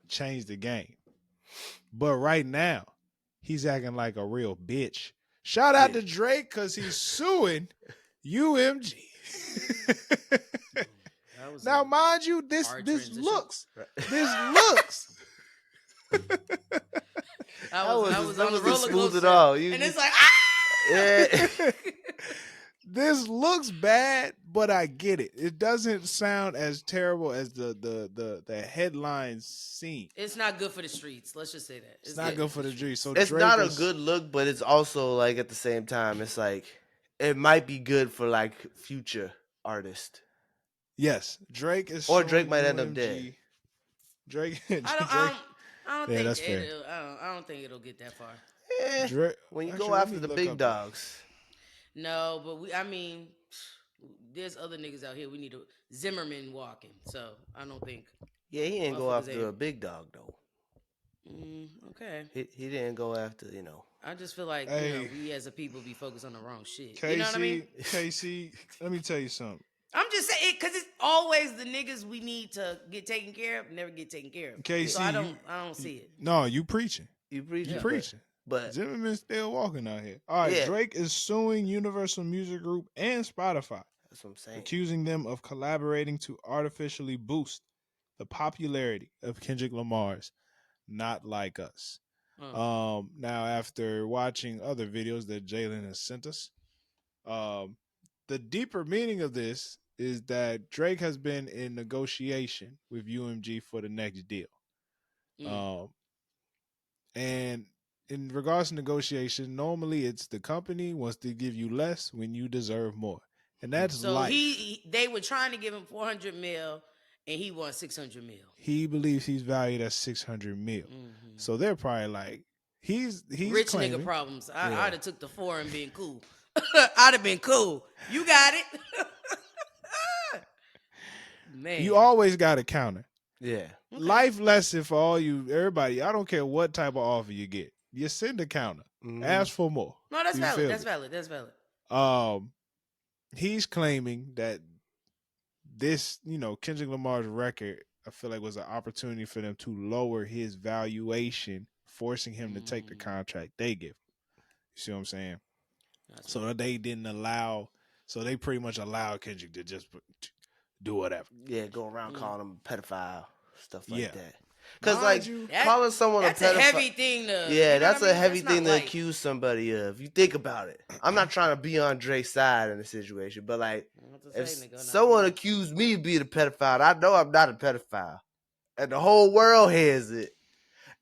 changed the game. But right now, he's acting like a real bitch. Shout out to Drake because he's suing UMG. Now, mind you, this looks. I was on the roller coaster. It all. And it's like, ah! Yeah. This looks bad, but I get it. It doesn't sound as terrible as the headlines seem. It's not good for the streets. Let's just say that. It's not good for the streets. So it's Drake not a is, good look, but it's also like at the same time, it's like it might be good for like future artists. yes, Drake is, or Drake showing might end UMG. up dead. Drake, I don't Yeah, think that's fair. I don't think it'll get that far. Drake, When you actually, go let after me the look big up dogs, No, but there's other niggas out here. We need to Zimmerman walking. So I don't think. yeah, he didn't go Motherfuckers after ain't- a big dog though. Okay. He didn't go after I just feel like Hey. we as a people be focused on the wrong shit. KC, You know what I mean? KC, let me tell you something. I'm just saying because it's always the niggas we need to get taken care of never get taken care of. KC, so I don't see it. No, you preaching. You preaching, You preaching. but Zimmerman's still walking out here. All right, Yeah. Drake is suing Universal Music Group and Spotify, that's what I'm saying. accusing them of collaborating to artificially boost the popularity of Kendrick Lamar's "Not Like Us." Now, after watching other videos that Jalen has sent us, the deeper meaning of this is that Drake has been in negotiation with UMG for the next deal. And in regards to negotiation, normally it's the company wants to give you less when you deserve more. And that's so life. They were trying to give him 400 mil and he wants 600 mil. He believes he's valued at 600 mil. So they're probably like, he's rich claiming, nigga problems. I'd have took the 4 and been cool. I'd have been cool. You got it. Man. You always got a counter. Yeah. Okay. Life lesson for all you, everybody. I don't care what type of offer you get. You send a counter. Ask for more. No, that's valid. That's valid. He's claiming that this, Kendrick Lamar's record, I feel like was an opportunity for them to lower his valuation, forcing him to take the contract they give him. You see what I'm saying? So they didn't allow. So they pretty much allowed Kendrick to just do whatever. Yeah, go around calling him a pedophile, stuff like that. Because calling someone a pedophile, that's a heavy thing to. Yeah, that's a heavy thing to accuse somebody of. You think about it. I'm not trying to be on Drake's side in the situation, but like, if someone accused me of being a pedophile, I know I'm not a pedophile, and the whole world hears it,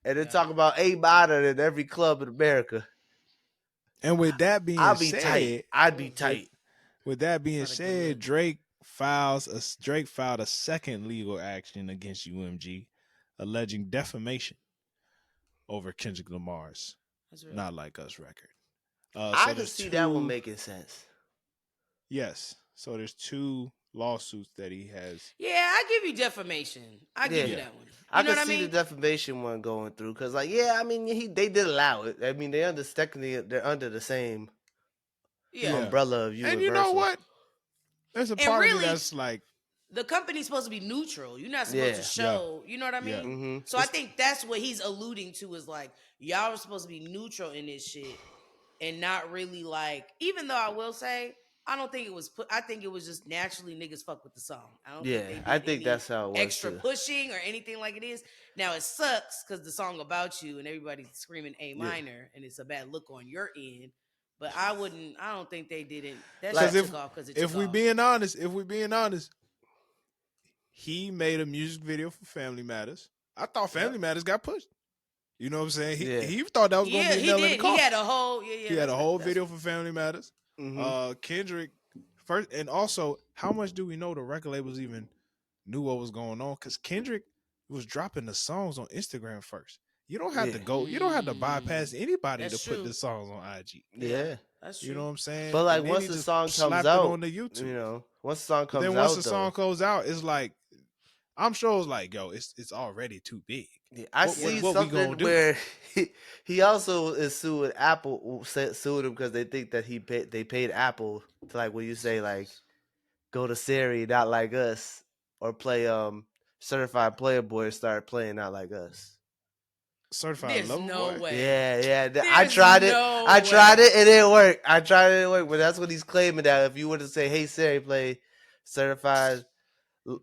and they talk about A Bada in every club in America. And with that being said, tight. I'd be tight. With that being said, Drake filed a second legal action against UMG, alleging defamation over Kendrick Lamar's "Not Like Us" record. I can see that one making sense. Yes. So there's 2 lawsuits that he has. Yeah, I give you defamation. I give you that one. I can see the defamation one going through because, like, they did allow it. I mean, they're under the same umbrella of Universal. And you know what? There's a part of me that's like, the company's supposed to be neutral. You're not supposed to show. You know what I mean? Mm-hmm. So I think that's what he's alluding to is like y'all are supposed to be neutral in this shit and not really like. Even though I will say. I don't think it was. I think it was just naturally niggas fuck with the song. I think that's how it was. Extra pushing or anything like it is. Now it sucks because the song about you and everybody's screaming A minor and it's a bad look on your end. But I don't think they didn't. That shit took off because it took off. If we being honest, he made a music video for Family Matters. I thought Family Matters got pushed. You know what I'm saying? He thought that was going to be a nail in the coffin. He had a whole he had a whole video for Family Matters. Kendrick first, and also, how much do we know the record labels even knew what was going on? Because Kendrick was dropping the songs on Instagram first. You don't have to go. You don't have to bypass anybody to put the songs on IG. Yeah, that's true. You know what I'm saying? But like once the song comes out on the YouTube, once the song comes out, once the song goes out, it's like I'm sure it's like, yo, it's already too big. Yeah, I see something where he also is suing Apple, sued him because they think that they paid Apple to, like, when you say like go to Siri, Not Like Us, or play Certified Player Boy, start playing Not Like Us. Certified Lover Boy? Way. Yeah. I tried it. I tried it. It didn't work. But that's what he's claiming that if you were to say, "Hey Siri, play Certified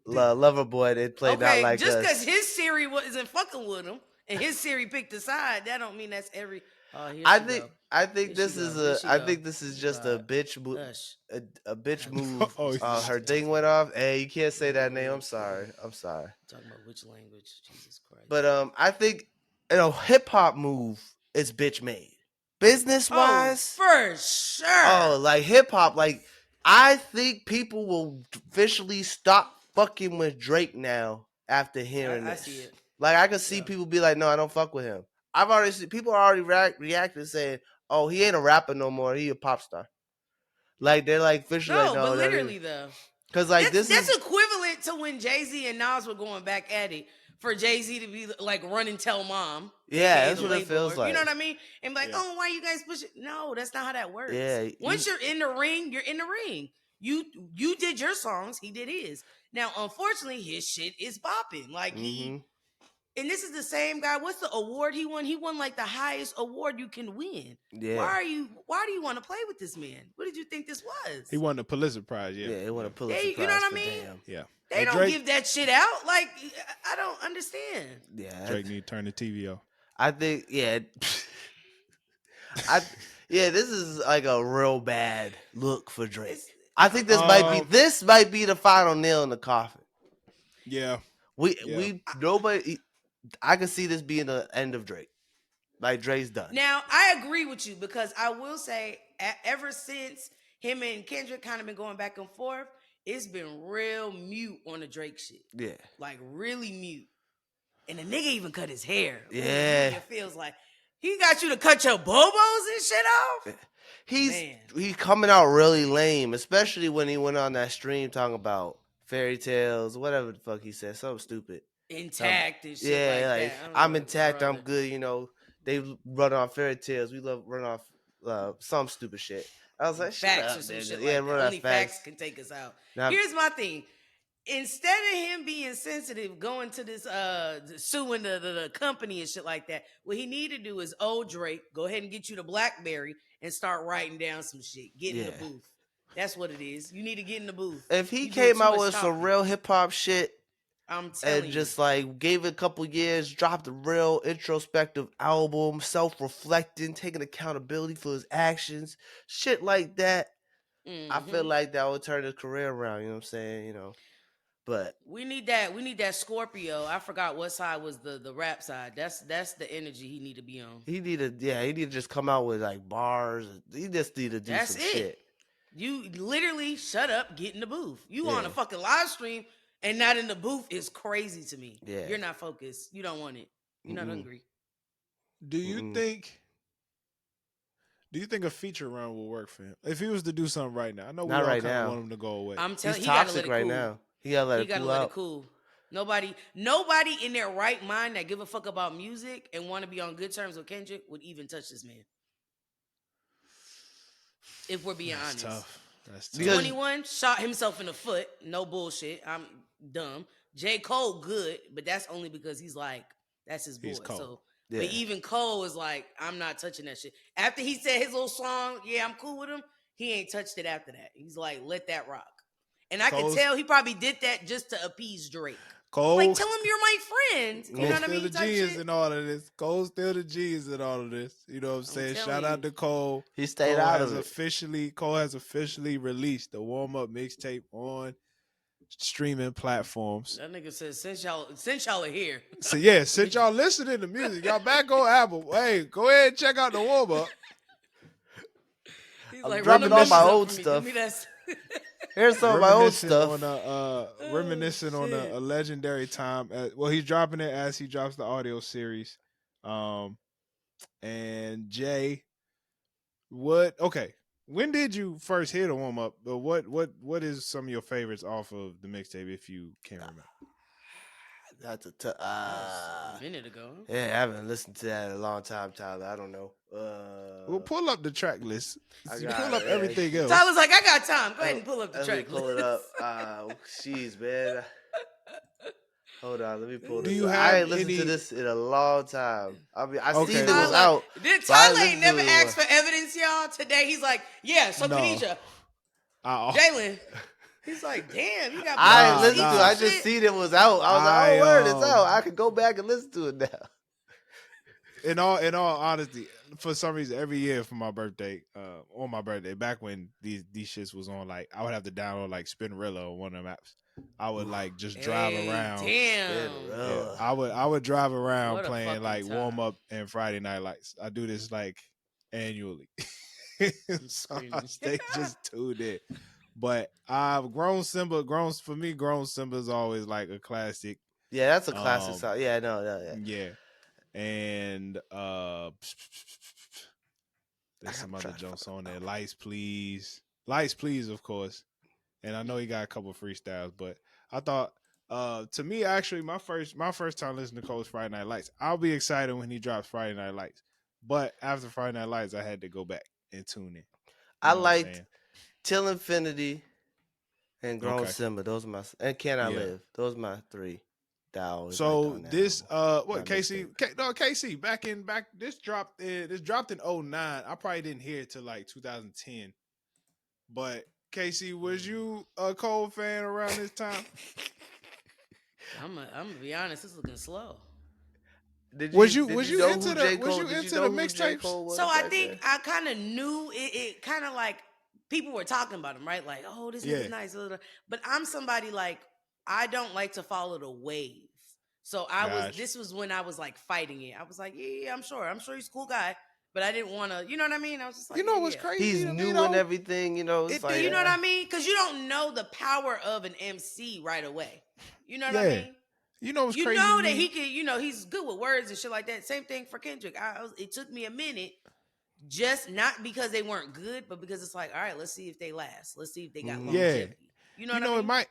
Lover Boy," they'd play Not Like Us. Just because his Siri isn't fucking with him and his Siri picked a side, that don't mean that's every. Oh, here I she think go. I think Here this she is go. Here a she I go. think this is just a bitch Hush. a bitch move. Oh, Her thing went off. Hey, you can't say that name. I'm sorry. I'm sorry. Talking about which language? Jesus Christ. But I think hip hop move is bitch made. Business wise, for sure. like hip hop, like I think people will officially stop fucking with Drake now after hearing this. I see it. Like I can see people be like, no, I don't fuck with him. I've already seen people are already reacting saying, oh, he ain't a rapper no more. He a pop star. Like they're like officially like, no, but literally though. Because like that's equivalent to when Jay-Z and Nas were going back at it for Jay-Z to be like run and tell mom. Yeah, that's what it feels like. You know what I mean? And be like, oh, why you guys push it? No, that's not how that works. Yeah, once you're in the ring, you're in the ring. You did your songs, he did his. Now, unfortunately, his shit is bopping. Like and this is the same guy. What's the award he won? He won like the highest award you can win. Yeah. Why do you want to play with this man? What did you think this was? He won the Pulitzer Prize, Yeah, he won a Pulitzer Prize. You know what I mean? Damn. Yeah. They don't give that shit out. Like, I don't understand. Yeah. Drake need to turn the TV off. I think, this is like a real bad look for Drake. I think this might be the final nail in the coffin. Yeah. Nobody. I can see this being the end of Drake. Like Drake's done. Now I agree with you because I will say ever since him and Kendrick kind of been going back and forth, it's been real mute on the Drake shit. Yeah, like really mute. And the nigga even cut his hair. Yeah, it feels like he got you to cut your bobos and shit off. He's coming out really lame, especially when he went on that stream talking about fairy tales, whatever the fuck he said, something stupid. Intact and shit like that. I'm intact, I'm good, you know. They run off fairy tales, we love run off some stupid shit. I was like, facts or some shit like that. Only facts can take us out. Now, here's my thing. Instead of him being sensitive, going to this suing the company and shit like that, what he need to do is, Drake, go ahead and get you the BlackBerry and start writing down some shit. Get in the booth. That's what it is. You need to get in the booth. If he came out with some real hip hop shit, I'm telling you, just like gave it a couple years, dropped a real introspective album, self-reflecting, taking accountability for his actions, shit like that. I feel like that would turn his career around. You know what I'm saying? You know, but we need that Scorpio. I forgot what side was the rap side. That's the energy he need to be on. He need to just come out with like bars. He just need to do some shit. You literally shut up, get in the booth. You on a fucking live stream and not in the booth is crazy to me. Yeah. You're not focused. You don't want it. You're not hungry. Do you think a feature run will work for him? If he was to do something right now. I know we all kind of want him to go away. I'm telling you, he's toxic right now. He gotta let it cool. Nobody in their right mind that give a fuck about music and want to be on good terms with Kendrick would even touch this man. If we're being honest. That's tough. 21 shot himself in the foot. No bullshit. I'm dumb. J. Cole good, but that's only because he's like, that's his boy. He's Cole. So, but even Cole is like, I'm not touching that shit. After he said his little song, I'm cool with him, he ain't touched it after that. He's like, let that rock. And I can tell he probably did that just to appease Drake. Cole, like, tell him you're my friend. You know what I mean? Still the genius in all of this. Cole's still the genius in all of this. You know what I'm saying? Shout out to Cole. He stayed out of it. Cole has officially released the Warm Up Mixtape on streaming platforms. That nigga says, since y'all are here. So since y'all listening to music, y'all back on Apple. Hey, go ahead and check out the Warm Up. He's I'm like, dropping all my old stuff. Here's some of my old stuff. Reminiscing on a legendary time. He's dropping it as he drops the audio series. And Jay, when did you first hear the Warm Up? What is some of your favorites off of the mixtape, if you can remember? That's a minute ago. Yeah, I haven't listened to that in a long time, Tyler. I don't know. Well, pull up the track list. Pull up everything else. Tyler's like, I got time. Go ahead and pull up the track list. Pull it up. Jeez, man. Hold on, let me pull this. I ain't listened to this in a long time. I mean, I seen it was out. Tyler ain't never asked for evidence, y'all. Today he's like, Kanisha, Jalen. He's like, damn, you got. I ain't listened to it. I just seen it was out. I was like, word, it's out. I could go back and listen to it now. in all honesty, for some reason, every year for my birthday, on my birthday, back when these shits was on, like I would have to download like Spinrilla or one of them apps. I would like just drive around. Damn. Yeah, I would drive around What a playing like fucking Warm time. Up and Friday Night Lights. I do this like annually. So I stay just tuned in. But I've grown Simba. Grown Simba is always like a classic. Yeah, that's a classic song. Yeah, no, yeah. Yeah. And there's some other jokes on there. Lights Please. Lights Please, of course. And I know he got a couple freestyles, but I thought to me actually my first time listening to Cole's Friday Night Lights. I'll be excited when he drops Friday Night Lights. But after Friday Night Lights, I had to go back and tune in. I liked Till Infinity and Grown Simba. Those are my and Can I Live. Those are my three. So this what KC back this dropped in 2009. I probably didn't hear it till like 2010. But KC, was you a Cole fan around this time? I'm gonna be honest, it's looking slow. Was you into the mixtapes? So I think I kind of knew it kind of like people were talking about him, right? Like, oh, this is nice. But I'm somebody like I don't like to follow the wave. So this was when I was like fighting it. I was like, yeah, I'm sure he's a cool guy. But I didn't want to, you know what I mean? I was just like, what's crazy? He's new and everything, you know. It's like, you know what I mean? Because you don't know the power of an MC right away. You know what I mean? You know what's crazy? You know that he can, he's good with words and shit like that. Same thing for Kendrick. It took me a minute, just not because they weren't good, but because it's like, all right, let's see if they last. Let's see if they got longevity. You know what I mean?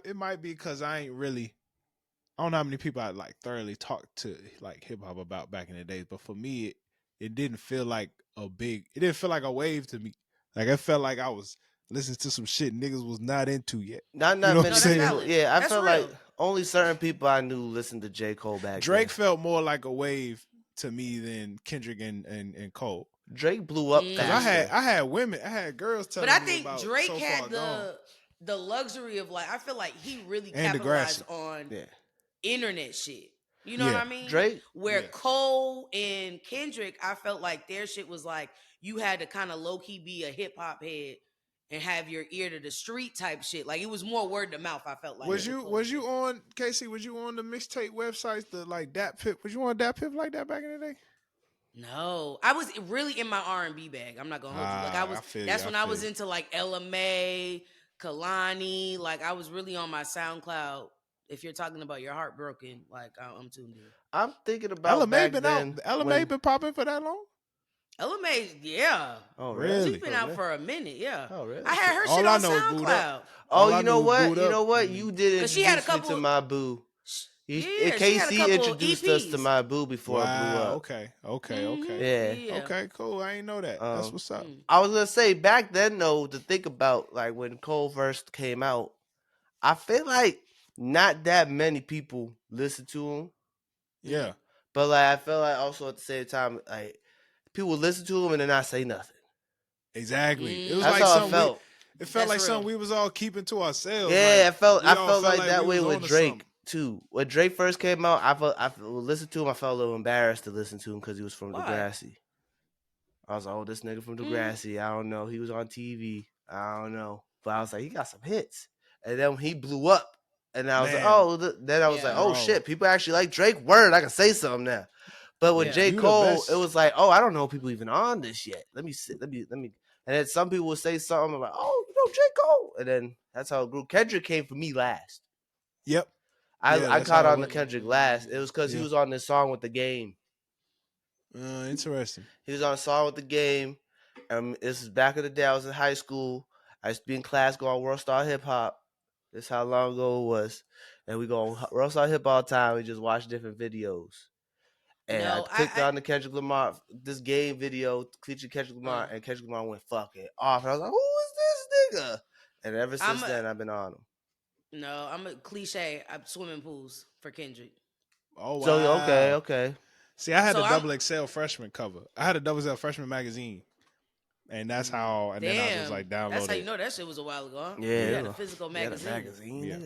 It might be because I don't know how many people I like thoroughly talked to like hip hop about back in the days, but for me, it didn't feel like it didn't feel like a wave to me. Like it felt like I was listening to some shit niggas was not into yet. Not many people. Yeah, I felt like only certain people I knew listened to J. Cole back then. Drake felt more like a wave to me than Kendrick and Cole. Drake blew up faster. I had girls telling me about. But I think Drake had the luxury of like, I feel like he really capitalized on internet shit. You know what I mean? Drake. Where Cole and Kendrick, I felt like their shit was like, you had to kind of low-key be a hip-hop head and have your ear to the street type shit. Like, it was more word to mouth, I felt like. Was you on, Casey, was you on the mixtape websites, the like Dat Pip? Was you on Dat Pip like that back in the day? No. I was really in my R&B bag. I'm not going to hold you. Like, that's when I was into like LMA, Kalani. Like, I was really on my SoundCloud. If you're talking about your heart broken, like I'm tuned in. I'm thinking about LMA been out. LMA been popping for that long? LMA, yeah. Oh, really? She's been out for a minute, yeah. Oh, really? I had her shit on SoundCloud. Oh, you know what? You know what? You did introduce me to my boo. KC introduced us to my boo before it blew up. Okay. Yeah. Okay, cool. I ain't know that. That's what's up. I was gonna say back then though, to think about like when Cole first came out, I feel like not that many people listen to him. Yeah. But like I feel like also at the same time, like people listen to him and then not say nothing. Exactly. It was That's like how it felt. It felt like something we was all keeping to ourselves. Yeah, like, I felt like that way with Drake too. When Drake first came out, I listened to him. I felt a little embarrassed to listen to him because he was from Degrassi. I was like, oh, this nigga from Degrassi. I don't know. He was on TV. I don't know. But I was like, he got some hits. And then when he blew up, and I was like, oh, then I was like, oh shit, people actually like Drake. Word, I can say something now. But with J. Cole, it was like, oh, I don't know people even on this yet. Let me. And then some people would say something I'm like, oh, you know J. Cole, and then that's how it grew. Kendrick came for me last. Yep. I caught on to Kendrick last. It was because he was on this song with The Game. Interesting. He was on a song with The Game. This is back in the day. I was in high school. I used to be in class going World Star Hip Hop. This is how long ago it was. And we go on World Star Hip Hop all the time. We just watch different videos. And I clicked on the Kendrick Lamar, this Game video, featuring Kendrick Lamar, and Kendrick Lamar went fucking off. And I was like, who is this nigga? And ever since then, I've been on him. No, I'm a cliche. I'm swimming pools for Kendrick. Oh, wow. So, okay. See, I had a double XL freshman cover. I had a double XL freshman magazine. And that's how, and then I was like downloaded. That's how you know that shit was a while ago. Huh? Yeah. You had a physical magazine. Yeah.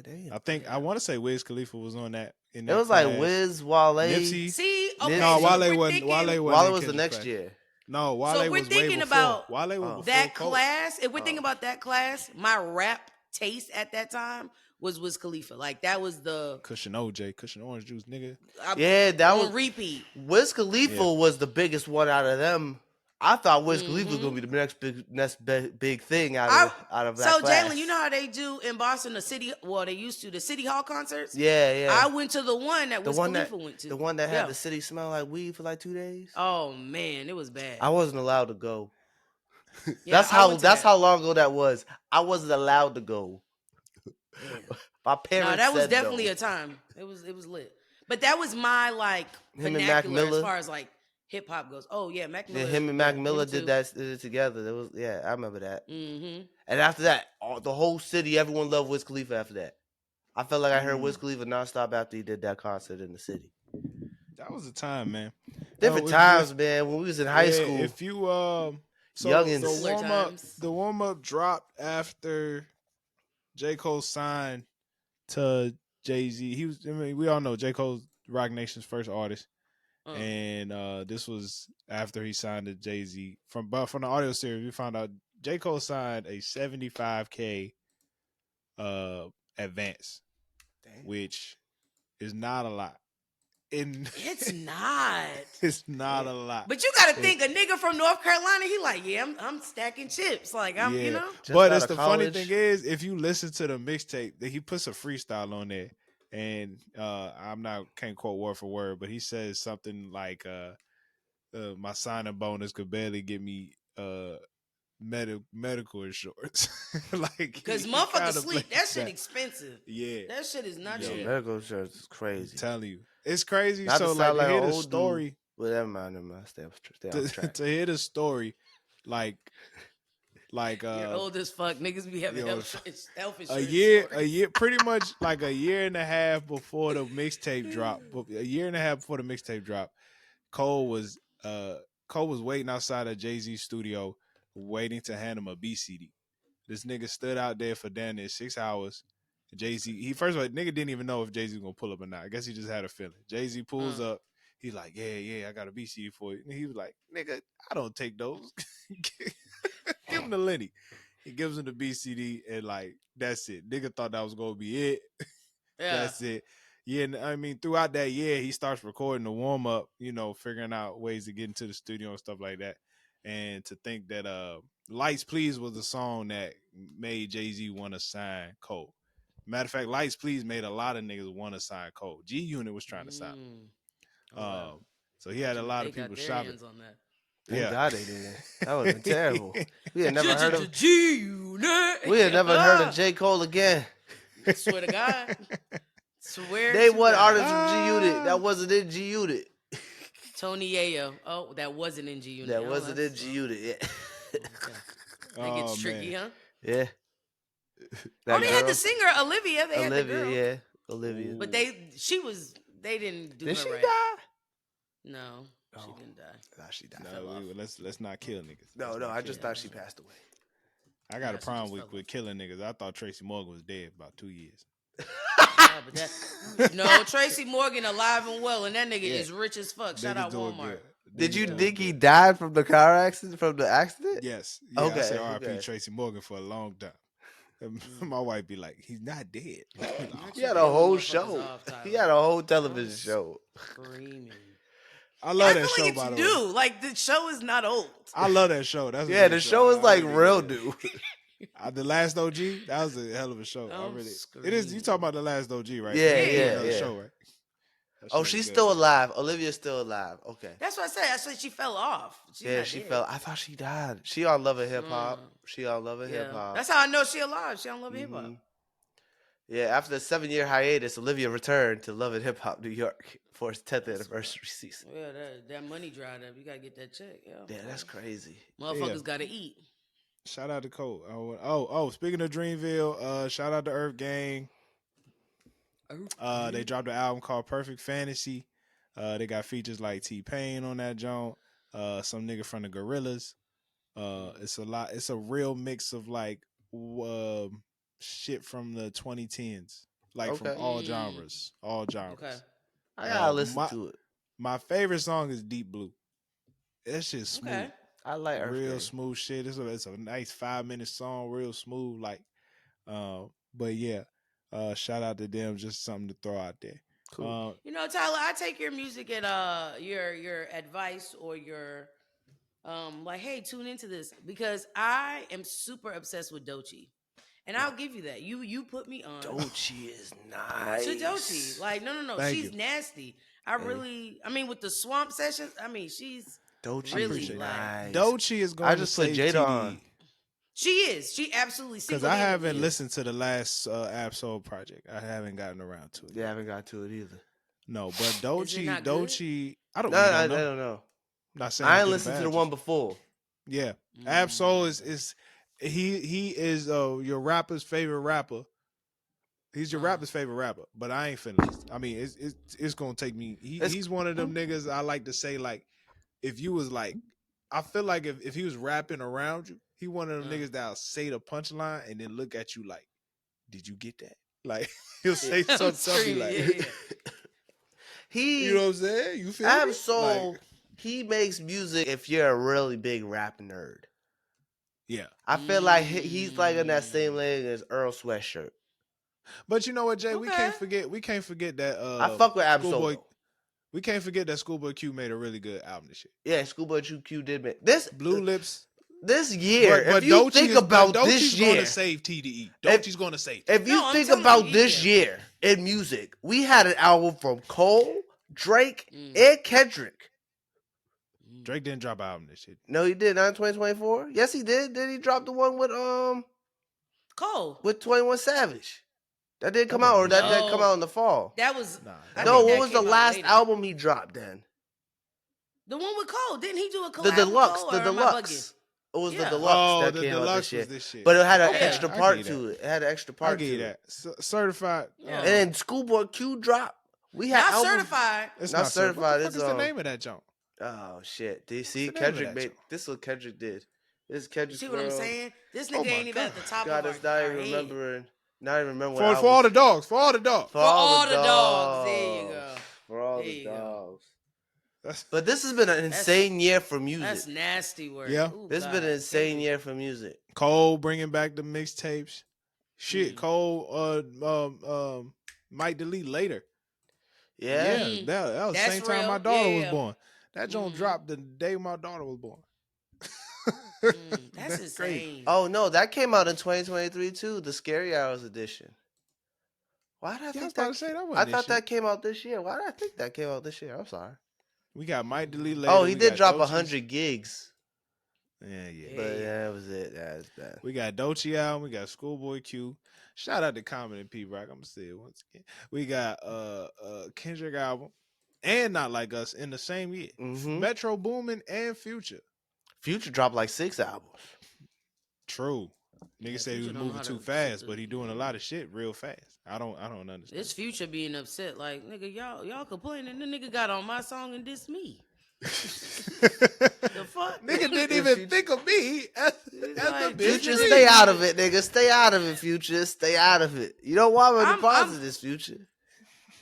Damn. I want to say Wiz Khalifa was on that. It was like Wiz, Wale. Nipsey. See, Okay, No, so Wale we're wasn't. thinking, Wale was wasn't the in next Kendrick's year. No, Wale so we're was way thinking before. about Wale was before that Cole. class. If we're thinking about that class, my rap taste at that time was Wiz Khalifa. Like that was the Cushion OJ, Cushion Orange Juice, nigga. Yeah, that was repeat. Wiz Khalifa was the biggest one out of them. I thought Wiz Khalifa was gonna be the next big thing out of that so class. Jalen, you know how they do in Boston the city? Well, they used to the city hall concerts. Yeah. I went to the one that Wiz Khalifa went to. The one that had the city smell like weed for like 2 days. Oh man, it was bad. I wasn't allowed to go. Yeah, that's how long ago that was. I wasn't allowed to go. Yeah. My parents. No, that was said definitely no. a time. It was lit. But that was my like Him and Mac vernacular as Miller. far as like hip hop goes. Oh yeah, Mac Miller. Yeah, him and Mac Miller did it together. It was I remember that. Mm-hmm. And after that, the whole city, everyone loved Wiz Khalifa. After that, I felt like I heard Wiz Khalifa nonstop after he did that concert in the city. That was a time, man. Different times, man. When we was in high school. If you Youngins. the warm up dropped after J. Cole signed to Jay-Z. He was. I mean, we all know J. Cole's Rock Nation's first artist, and this was after he signed to Jay-Z. From the audio series, we found out J. Cole signed a $75K advance, which is not a lot. It's not. It's not a lot. But you got to think, a nigga from North Carolina, he like, I'm stacking chips. Like, you know. But it's the funny thing is, if you listen to the mixtape, he puts a freestyle on there, and can't quote word for word, but he says something like, "My signing bonus could barely get me medical insurance." Like, because motherfuckers sleep. That shit expensive. Yeah, that shit is not cheap. Medical insurance is crazy. I'm telling you, it's crazy. Not so to like to hear the old story. Well, never mind. Stay on track. To hear the story, like you're old as fuck. Niggas be having health insurance. a year, pretty much like a year and a half before the mixtape dropped. A year and a half before the mixtape dropped, Cole was waiting outside of Jay-Z's studio, waiting to hand him a B CD. This nigga stood out there for damn near 6 hours. Jay-Z, he first of all, nigga didn't even know if Jay-Z was gonna pull up or not. I guess he just had a feeling. Jay-Z pulls up. He's like, yeah, I got a B CD for you. And he was like, nigga, I don't take those. Give him the Lenny. He gives him the B CD and like, that's it. Nigga thought that was gonna be it. Yeah. That's it. Yeah, I mean, throughout that year, he starts recording the warm up, figuring out ways to get into the studio and stuff like that. And to think that Lights Please was the song that made Jay-Z want to sign Cole. Matter of fact, Lights Please made a lot of niggas want to sign Cole. G Unit was trying to sign him. So he had a lot of people shopping. On that. Thank God they did. That would have been terrible. We had never heard of G-Unit. We had never heard of J. Cole again. I swear to God. Swear they to won God. artists from G Unit. That wasn't in G Unit. Tony Yayo. Oh, that wasn't in G Unit. That wasn't in G Unit. Yeah. Okay. That gets tricky, huh? Yeah. They had the singer Olivia. They had the girl. Yeah. Olivia. But they didn't do Did her she right. die? No, she didn't die. No, she died. No, let's not kill niggas. No, I just thought she passed away. I got a problem with killing niggas. I thought Tracy Morgan was dead about 2 years. No, Tracy Morgan alive and well, and that nigga is rich as fuck. Shout out Walmart. Did you think he died from the car accident? From the accident? Yes. Yeah, okay. I said R.I.P. Tracy Morgan for a long time. My wife be like, he's not dead. He had a whole show. He had a whole television show. Screaming. I love that show, by the way. Like, the show is not old. I love that show. That's the show is like real new. The Last OG, that was a hell of a show. It is. You talking about The Last OG, right? Yeah. Show, right? Oh, she's still alive. Olivia's still alive. Okay. That's what I said. I said she fell off. She fell. I thought she died. She on Love and Hip Hop. She on Love and Hip Hop. That's how I know she alive. She on Love and Hip Hop. Yeah, after the 7-year hiatus, Olivia returned to Love and Hip Hop New York for its 10th anniversary season. Yeah, that money dried up. You gotta get that check. Yeah, that's crazy. Motherfuckers gotta eat. Shout out to Cole. Speaking of Dreamville, shout out to Earth Gang. They dropped an album called Perfect Fantasy. They got features like T-Pain on that joint. Some nigga from the Gorillas. It's a real mix of like shit from the 2010s, like from all genres. Okay. I gotta listen to it. My favorite song is Deep Blue. That shit's smooth. Okay. I like Earth Real Gang. smooth shit. It's a nice 5-minute song, real smooth. Like, but yeah, shout out to them. Just something to throw out there. Cool. Tyler, I take your music at your advice or your like, hey, tune into this because I am super obsessed with Doechii. And I'll give you that. You put me on. Doechii is nice. To Doechii. Like, no. Thank She's you. nasty. With the swamp sessions, she's Doechii really is nice. Doechii is going to save Jada TDE. on. She is. She absolutely Because I haven't listened to the last Absol project. I haven't gotten around to it. Yeah, I haven't got to it either. No, but Doechii, I don't I know. don't know. Not saying I ain't listened to the one before. Yeah. Absol is he is your rapper's favorite rapper. He's your rapper's favorite rapper, but I ain't finished. I mean, it's gonna take me. He's one of them niggas. I like to say, like, if you was like, I feel like if he was rapping around you, he one of them niggas that'll say the punchline and then look at you like, did you get that? Like he'll say something like, you know what I'm saying? You feel Absol, he makes music if you're a really big rap nerd. Yeah, I feel like he's like in that same lane as Earl Sweatshirt. But you know what, Jay? We can't forget that. I fuck with Absol. Schoolboy. We can't forget that Schoolboy Q made a really good album this year. Yeah, Schoolboy Q did make this. Blue Lips. This year, but if you think about this year, going to save TDE. Doechii's going to save. If you think about this year in music, we had an album from Cole, Drake, and Kendrick. Drake didn't drop an album this year. No, he did not in 2024. Yes, he did. Did he drop the one with Cole with 21 Savage? That didn't come out, or that didn't come out in the fall. That was what was the last album he dropped then? The one with Cole. Didn't he do a collab? The deluxe. With Cole, the deluxe. It was the deluxe that came out this year. this year. But it had an extra part to it. It had an extra part to it. I get that. Certified. And then Schoolboy Q dropped. We had not certified. It's not certified. What the fuck is the name of that joint? Oh shit! Do you see Kendrick made this? Is what Kendrick did. This is Kendrick. See what I'm saying? This nigga ain't even at the top God, of it's not even remembering. Not even remember for all the dogs. For all the dogs. For all the dogs. There you go. For all the dogs. But this has been an insane year for music. That's nasty work. Yeah, this has been an insane year for music. Cole bringing back the mixtapes. Shit, Cole might delete later. Yeah, that was the same time my daughter was born. That joint dropped the day my daughter was born. That's insane. Crazy. Oh no, that came out in 2023 too. The Scary Hours edition. Why did I think that? I thought that came out this year. Why did I think that came out this year? I'm sorry. We got Might Delete later. Oh, he did drop 100 gigs. Yeah. But yeah, that was it. That's bad. We got Doechii album. We got Schoolboy Q. Shout out to Common and P Rock. I'm gonna say it once again. We got Kendrick album and Not Like Us in the same year. Metro Boomin and Future. Future dropped like 6 albums. True. Nigga said he was moving too fast, but he doing a lot of shit real fast. I don't understand. This Future being upset, like, nigga, y'all complaining. The nigga got on my song and dissed me. The fuck? Nigga didn't even think of me as the bitch. Future, stay out of it, nigga. Stay out of it, Future. Stay out of it. You know why I'm depositing this, Future?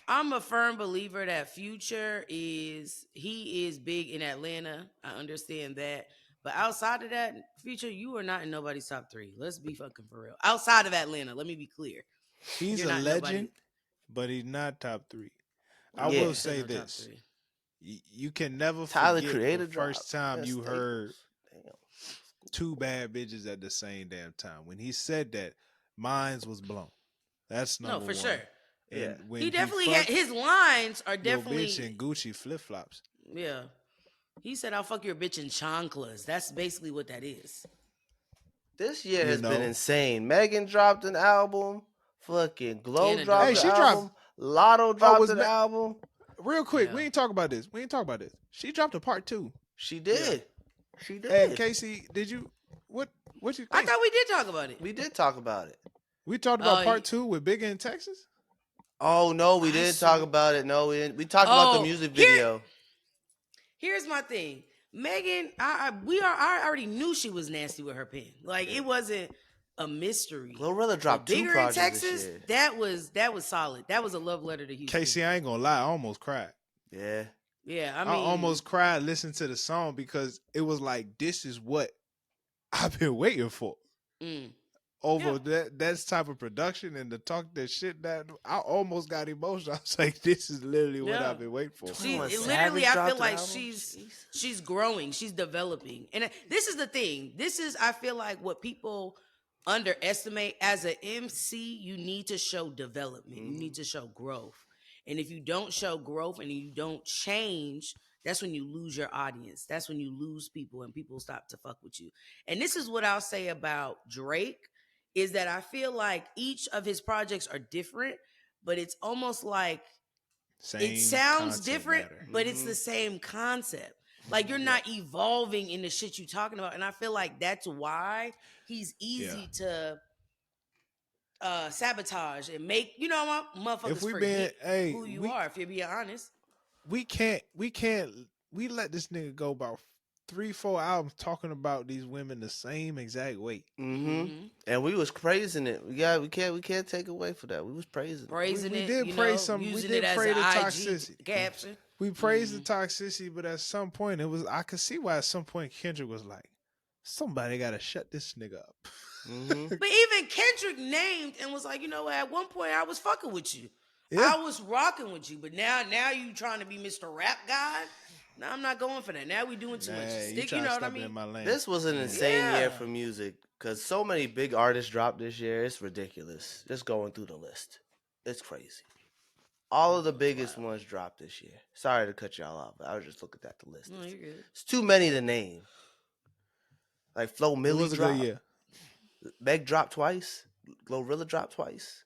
I'm a firm believer that Future is big in Atlanta. I understand that. But outside of that, Future, you are not in nobody's top 3. Let's be fucking for real. Outside of Atlanta, let me be clear. He's a legend, but he's not top 3. I will say this. You can never forget the first time you heard 2 bad bitches at the same damn time. When he said that, minds was blown. That's number one. No, for sure. And he definitely had his lines are definitely bitch in Gucci flip flops. Yeah. He said, I'll fuck your bitch in chanclas. That's basically what that is. This year has been insane. Megan dropped an album. Fucking Glow dropped an album. Lotto dropped an album. Real quick, we ain't talk about this. She dropped a part 2. She did. Yeah. She did. Hey, Casey, did you what you think? I thought we did talk about it. We did talk about it. We talked about part 2 with Biggie in Texas? Oh no, we didn't talk about it. No, we didn't. We talked about the music video. Here's my thing. Megan, I already knew she was nasty with her pen. Like, it wasn't a mystery. Glorilla dropped 2 projects in Texas, this year. That was solid. That was a love letter to Houston. Casey, I ain't gonna lie, I almost cried. Yeah. Yeah, I almost cried listening to the song because it was like, this is what I've been waiting for. Over that type of production and to talk that shit, that I almost got emotional. I was like, this is literally what I've been waiting for. Literally, I feel like she's growing, she's developing, and this is the thing. This is, I feel like, what people underestimate. As an MC, you need to show development. You need to show growth, and if you don't show growth and you don't change, that's when you lose your audience. That's when you lose people, and people stop to fuck with you. And this is what I'll say about Drake. Is that I feel like each of his projects are different, but it's almost like it sounds different, but it's the same concept. Like you're not evolving in the shit you're talking about. And I feel like that's why he's easy to sabotage and make, motherfuckers forget who you are, if you're being honest. We let this nigga go about 3-4 albums talking about these women the same exact way. And we was praising it. Yeah, we can't take away for that. We was praising it. We did praise some. We did praise the toxicity. Caption. We praised the toxicity, but at some point I could see why at some point Kendrick was like, somebody gotta shut this nigga up. But even Kendrick named and was like, you know what, at one point I was fucking with you. Yeah. I was rocking with you, but now you trying to be Mr. Rap God? No, I'm not going for that. Now we doing too much. Stick, you know what I mean? This was an insane year for music because so many big artists dropped this year. It's ridiculous. Just going through the list. It's crazy. All of the biggest ones dropped this year. Sorry to cut y'all off, but I was just looking at the list. No, you're good. It's too many to name. Like Flo Milli dropped. A good year. Meg dropped twice. Glorilla dropped twice.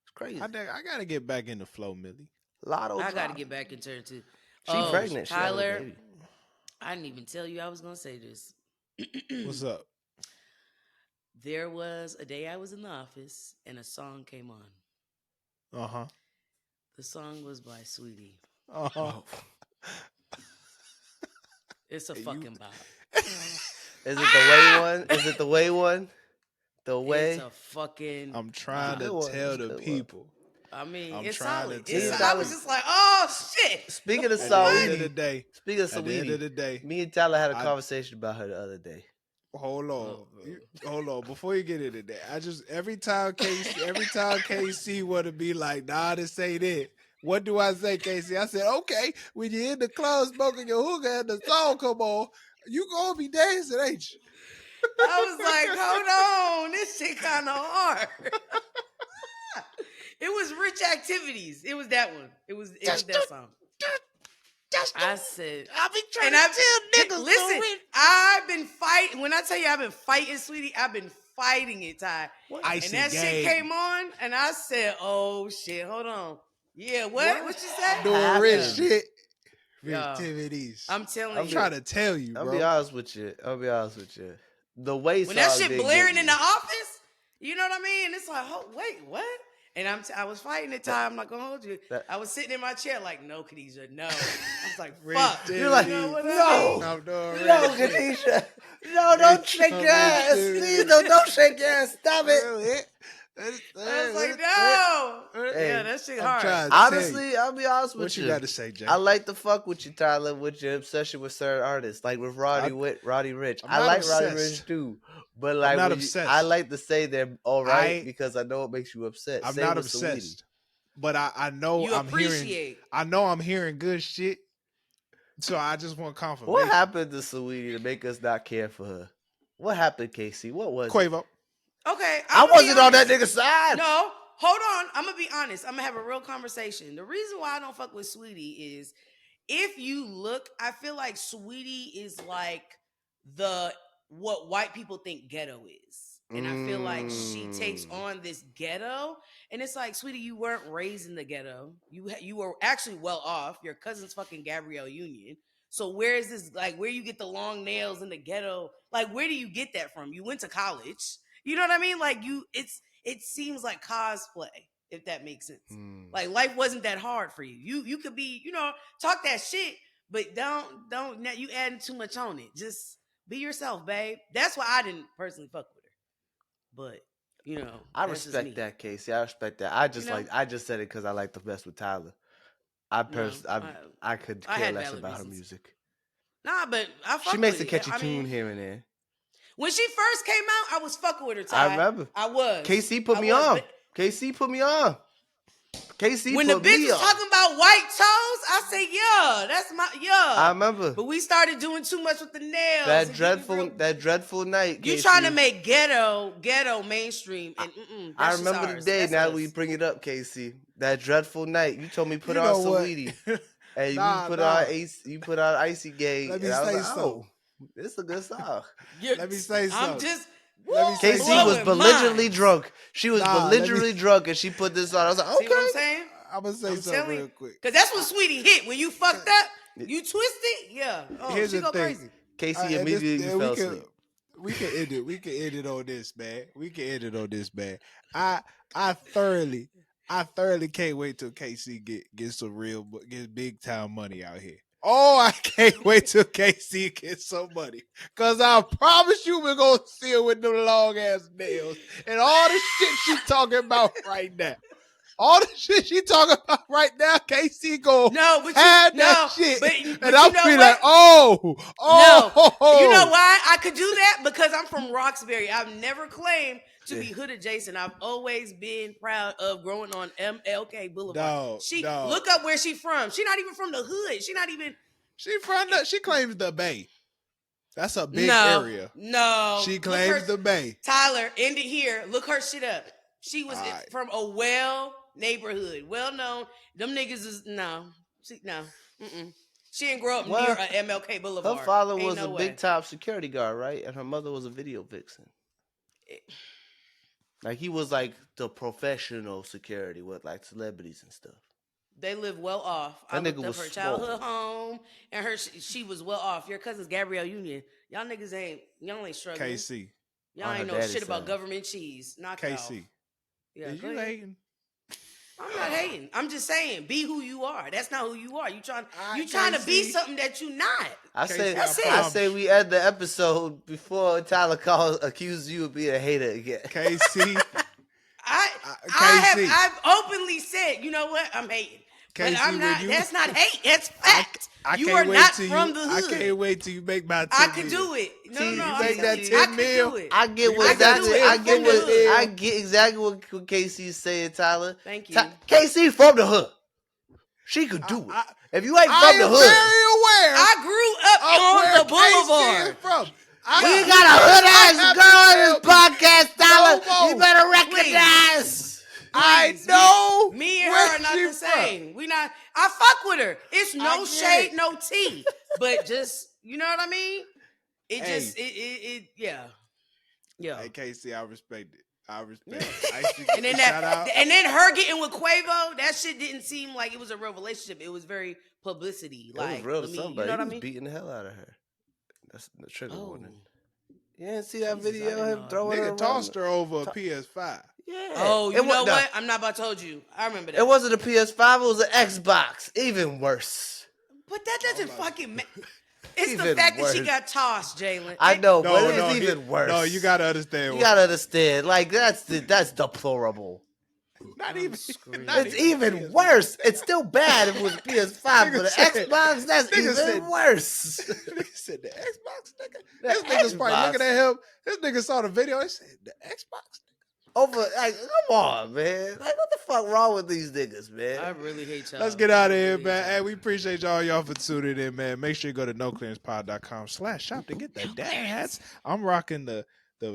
It's crazy. I gotta get back into Flo Milli. I gotta get back into her too. She's pregnant. Tyler, I didn't even tell you I was gonna say this. What's up? There was a day I was in the office and a song came on. The song was by Saweetie. It's a fucking bop. Is it the way one? Is it the way one? The way? It's a fucking. I'm trying to tell the people. I mean, it's solid. I was just like, oh shit. Speaking of Saweetie, at the end of the day, me and Tyler had a conversation about her the other day. Hold on. Before you get into that, every time KC want to be like, nah, this ain't it. What do I say, KC? I said, okay, when you're in the club smoking your hookah and the song come on, you gonna be dancing, ain't you? I was like, hold on, this shit kind of hard. It was Rich Activities. It was that one. It was that song. I said, I'll be trying to tell niggas. Listen, I've been fighting. When I tell you I've been fighting, sweetie, I've been fighting it, Ty. And that shit came on, and I said, oh shit, hold on. Yeah, what? What you say? Doing rich shit. Activities. I'm telling you. I'm trying to tell you, bro. I'll be honest with you. The way when that shit blaring in the office, you know what I mean? It's like, oh, wait, what? And I was fighting the time. I'm not gonna hold you. I was sitting in my chair like, no, Khadijah, no. I was like, fuck. You're like, no, Khadijah, no, don't shake your ass. Please don't shake your ass. Stop it. I was like, no. Yeah, that shit hard. Honestly, I'll be honest with you. What you got to say, Jay? I like to fuck with you, Tyler, with your obsession with certain artists, like with Roddy Ricch. I like Roddy Ricch too, but like, I'm not obsessed. I like to say they're all right because I know it makes you upset. I'm not obsessed, but I know I'm hearing good shit. So I just want confirmation. What happened to Saweetie to make us not care for her? What happened, Casey? What was Quavo? It? Okay, I wasn't on that nigga's side. No, hold on. I'm gonna be honest. I'm gonna have a real conversation. The reason why I don't fuck with Saweetie is if you look, I feel like Saweetie is like what white people think ghetto is. And I feel like she takes on this ghetto. And it's like, sweetie, you weren't raised in the ghetto. You were actually well off. Your cousin's fucking Gabrielle Union. So where is this, like, where you get the long nails in the ghetto? Like, where do you get that from? You went to college. You know what I mean? Like, it seems like cosplay, if that makes sense. Like, life wasn't that hard for you. You could be, talk that shit, but don't, you adding too much on it. Just be yourself, babe. That's why I didn't personally fuck with her. But, I respect that, Casey. I respect that. I just said it because I like the best with Tyler. I could care less about her music. Nah, but she makes a catchy tune here and there. When she first came out, I was fucking with her. I remember. I was. KC put me on. KC put me on. KC when the bitch was talking about white toes, I said, "Yeah, that's my I remember. But we started doing too much with the nails. That dreadful night. You trying to make ghetto mainstream, and I remember the day. Now we bring it up, KC. That dreadful night. You told me put on Saweetie, and you put on Icy Gay. Let me say so. This is a good song. Let me say something. KC was belligerently drunk. She was belligerently drunk, and she put this on. I was like, okay. See what I'm saying? I'm gonna say something real quick. Because that's when Saweetie hit. When you fucked up, you twisted. Yeah. Oh, here's she the go thing. crazy. KC immediately fell asleep. We can end it. We can end it on this, man. I thoroughly can't wait till KC get some get big time money out here. Oh, I can't wait till KC gets some money. Cause I promise you we're gonna see her with them long ass nails and all the shit she talking about right now. All the shit she talking about right now, KC go that shit. And I'll be like, no. You know why I could do that? Because I'm from Roxbury. I've never claimed to be hood adjacent. I've always been proud of growing on MLK Boulevard. Look up where she from. She not even from the hood. She claims the Bay. That's a big area. No. She claims the Bay. Tyler, end it here. Look her shit up. She was from a neighborhood, well known. Them niggas is no. She didn't grow up near a MLK Boulevard. Her father was a big top security guard, right? And her mother was a video vixen. Like he was like the professional security with like celebrities and stuff. They live well off. I looked up her childhood home, and she was well off. Your cousin's Gabrielle Union. Y'all niggas ain't struggling. KC. Y'all ain't know shit about government cheese. Knock KC. out. Yeah, is you hating? I'm not hating. I'm just saying, be who you are. That's not who you are. You trying to be something that you not. I say we end the episode before Tyler accused you of being a hater again. KC. I've openly said, you know what? I'm hating. KC, but I'm not. That's not hate. That's fact. You are not from the hood. I can't wait till you make my 10 I could do it. No. You make that 10 mil. I get exactly what KC's saying, Tyler. Thank you. KC from the hood. She could do it. If you ain't from the hood, very aware. I grew up on the boulevard. We got a hood ass girl on this podcast, Tyler. You better recognize. I know. Me and her are not the same. I fuck with her. It's no shade, no tea. But just, you know what I mean? Yeah. Hey, KC, I respect it. And then her getting with Quavo, that shit didn't seem like it was a real relationship. It was very publicity. It was real to somebody. You know what I mean? Beating the hell out of her. That's the trigger warning. You didn't see that video of him throwing her? Nigga tossed her over a PS5. Yeah. Oh, you know what? I'm not about to hold you. I remember that. It wasn't a PS5. It was an Xbox. Even worse. But that doesn't fucking matter. It's the fact that she got tossed, Jalen. I know, but it's even worse. No, you gotta understand. You gotta understand. Like that's deplorable. Not even. It's even worse. It's still bad if it was a PS5, but an Xbox, that's even worse. Nigga said the Xbox, nigga. This nigga's probably looking at him. This nigga saw the video and said the Xbox. Come on, man. Like, what the fuck wrong with these niggas, man? I really hate y'all. Let's get out of here, man. Hey, we appreciate y'all for tuning in, man. Make sure you go to noclearancepod.com/shop to get the dad hats. I'm rocking the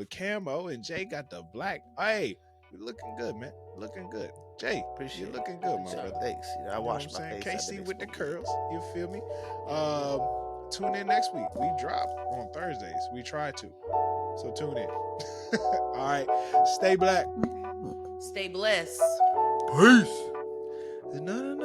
camo, and Jay got the black. Hey, you looking good, man. Looking good. Jay, appreciate you looking good, my brother. Thanks. I washed my face. KC with the curls. You feel me? Tune in next week. We drop on Thursdays. We try to. So tune in. All right. Stay black. Stay blessed. Peace. No.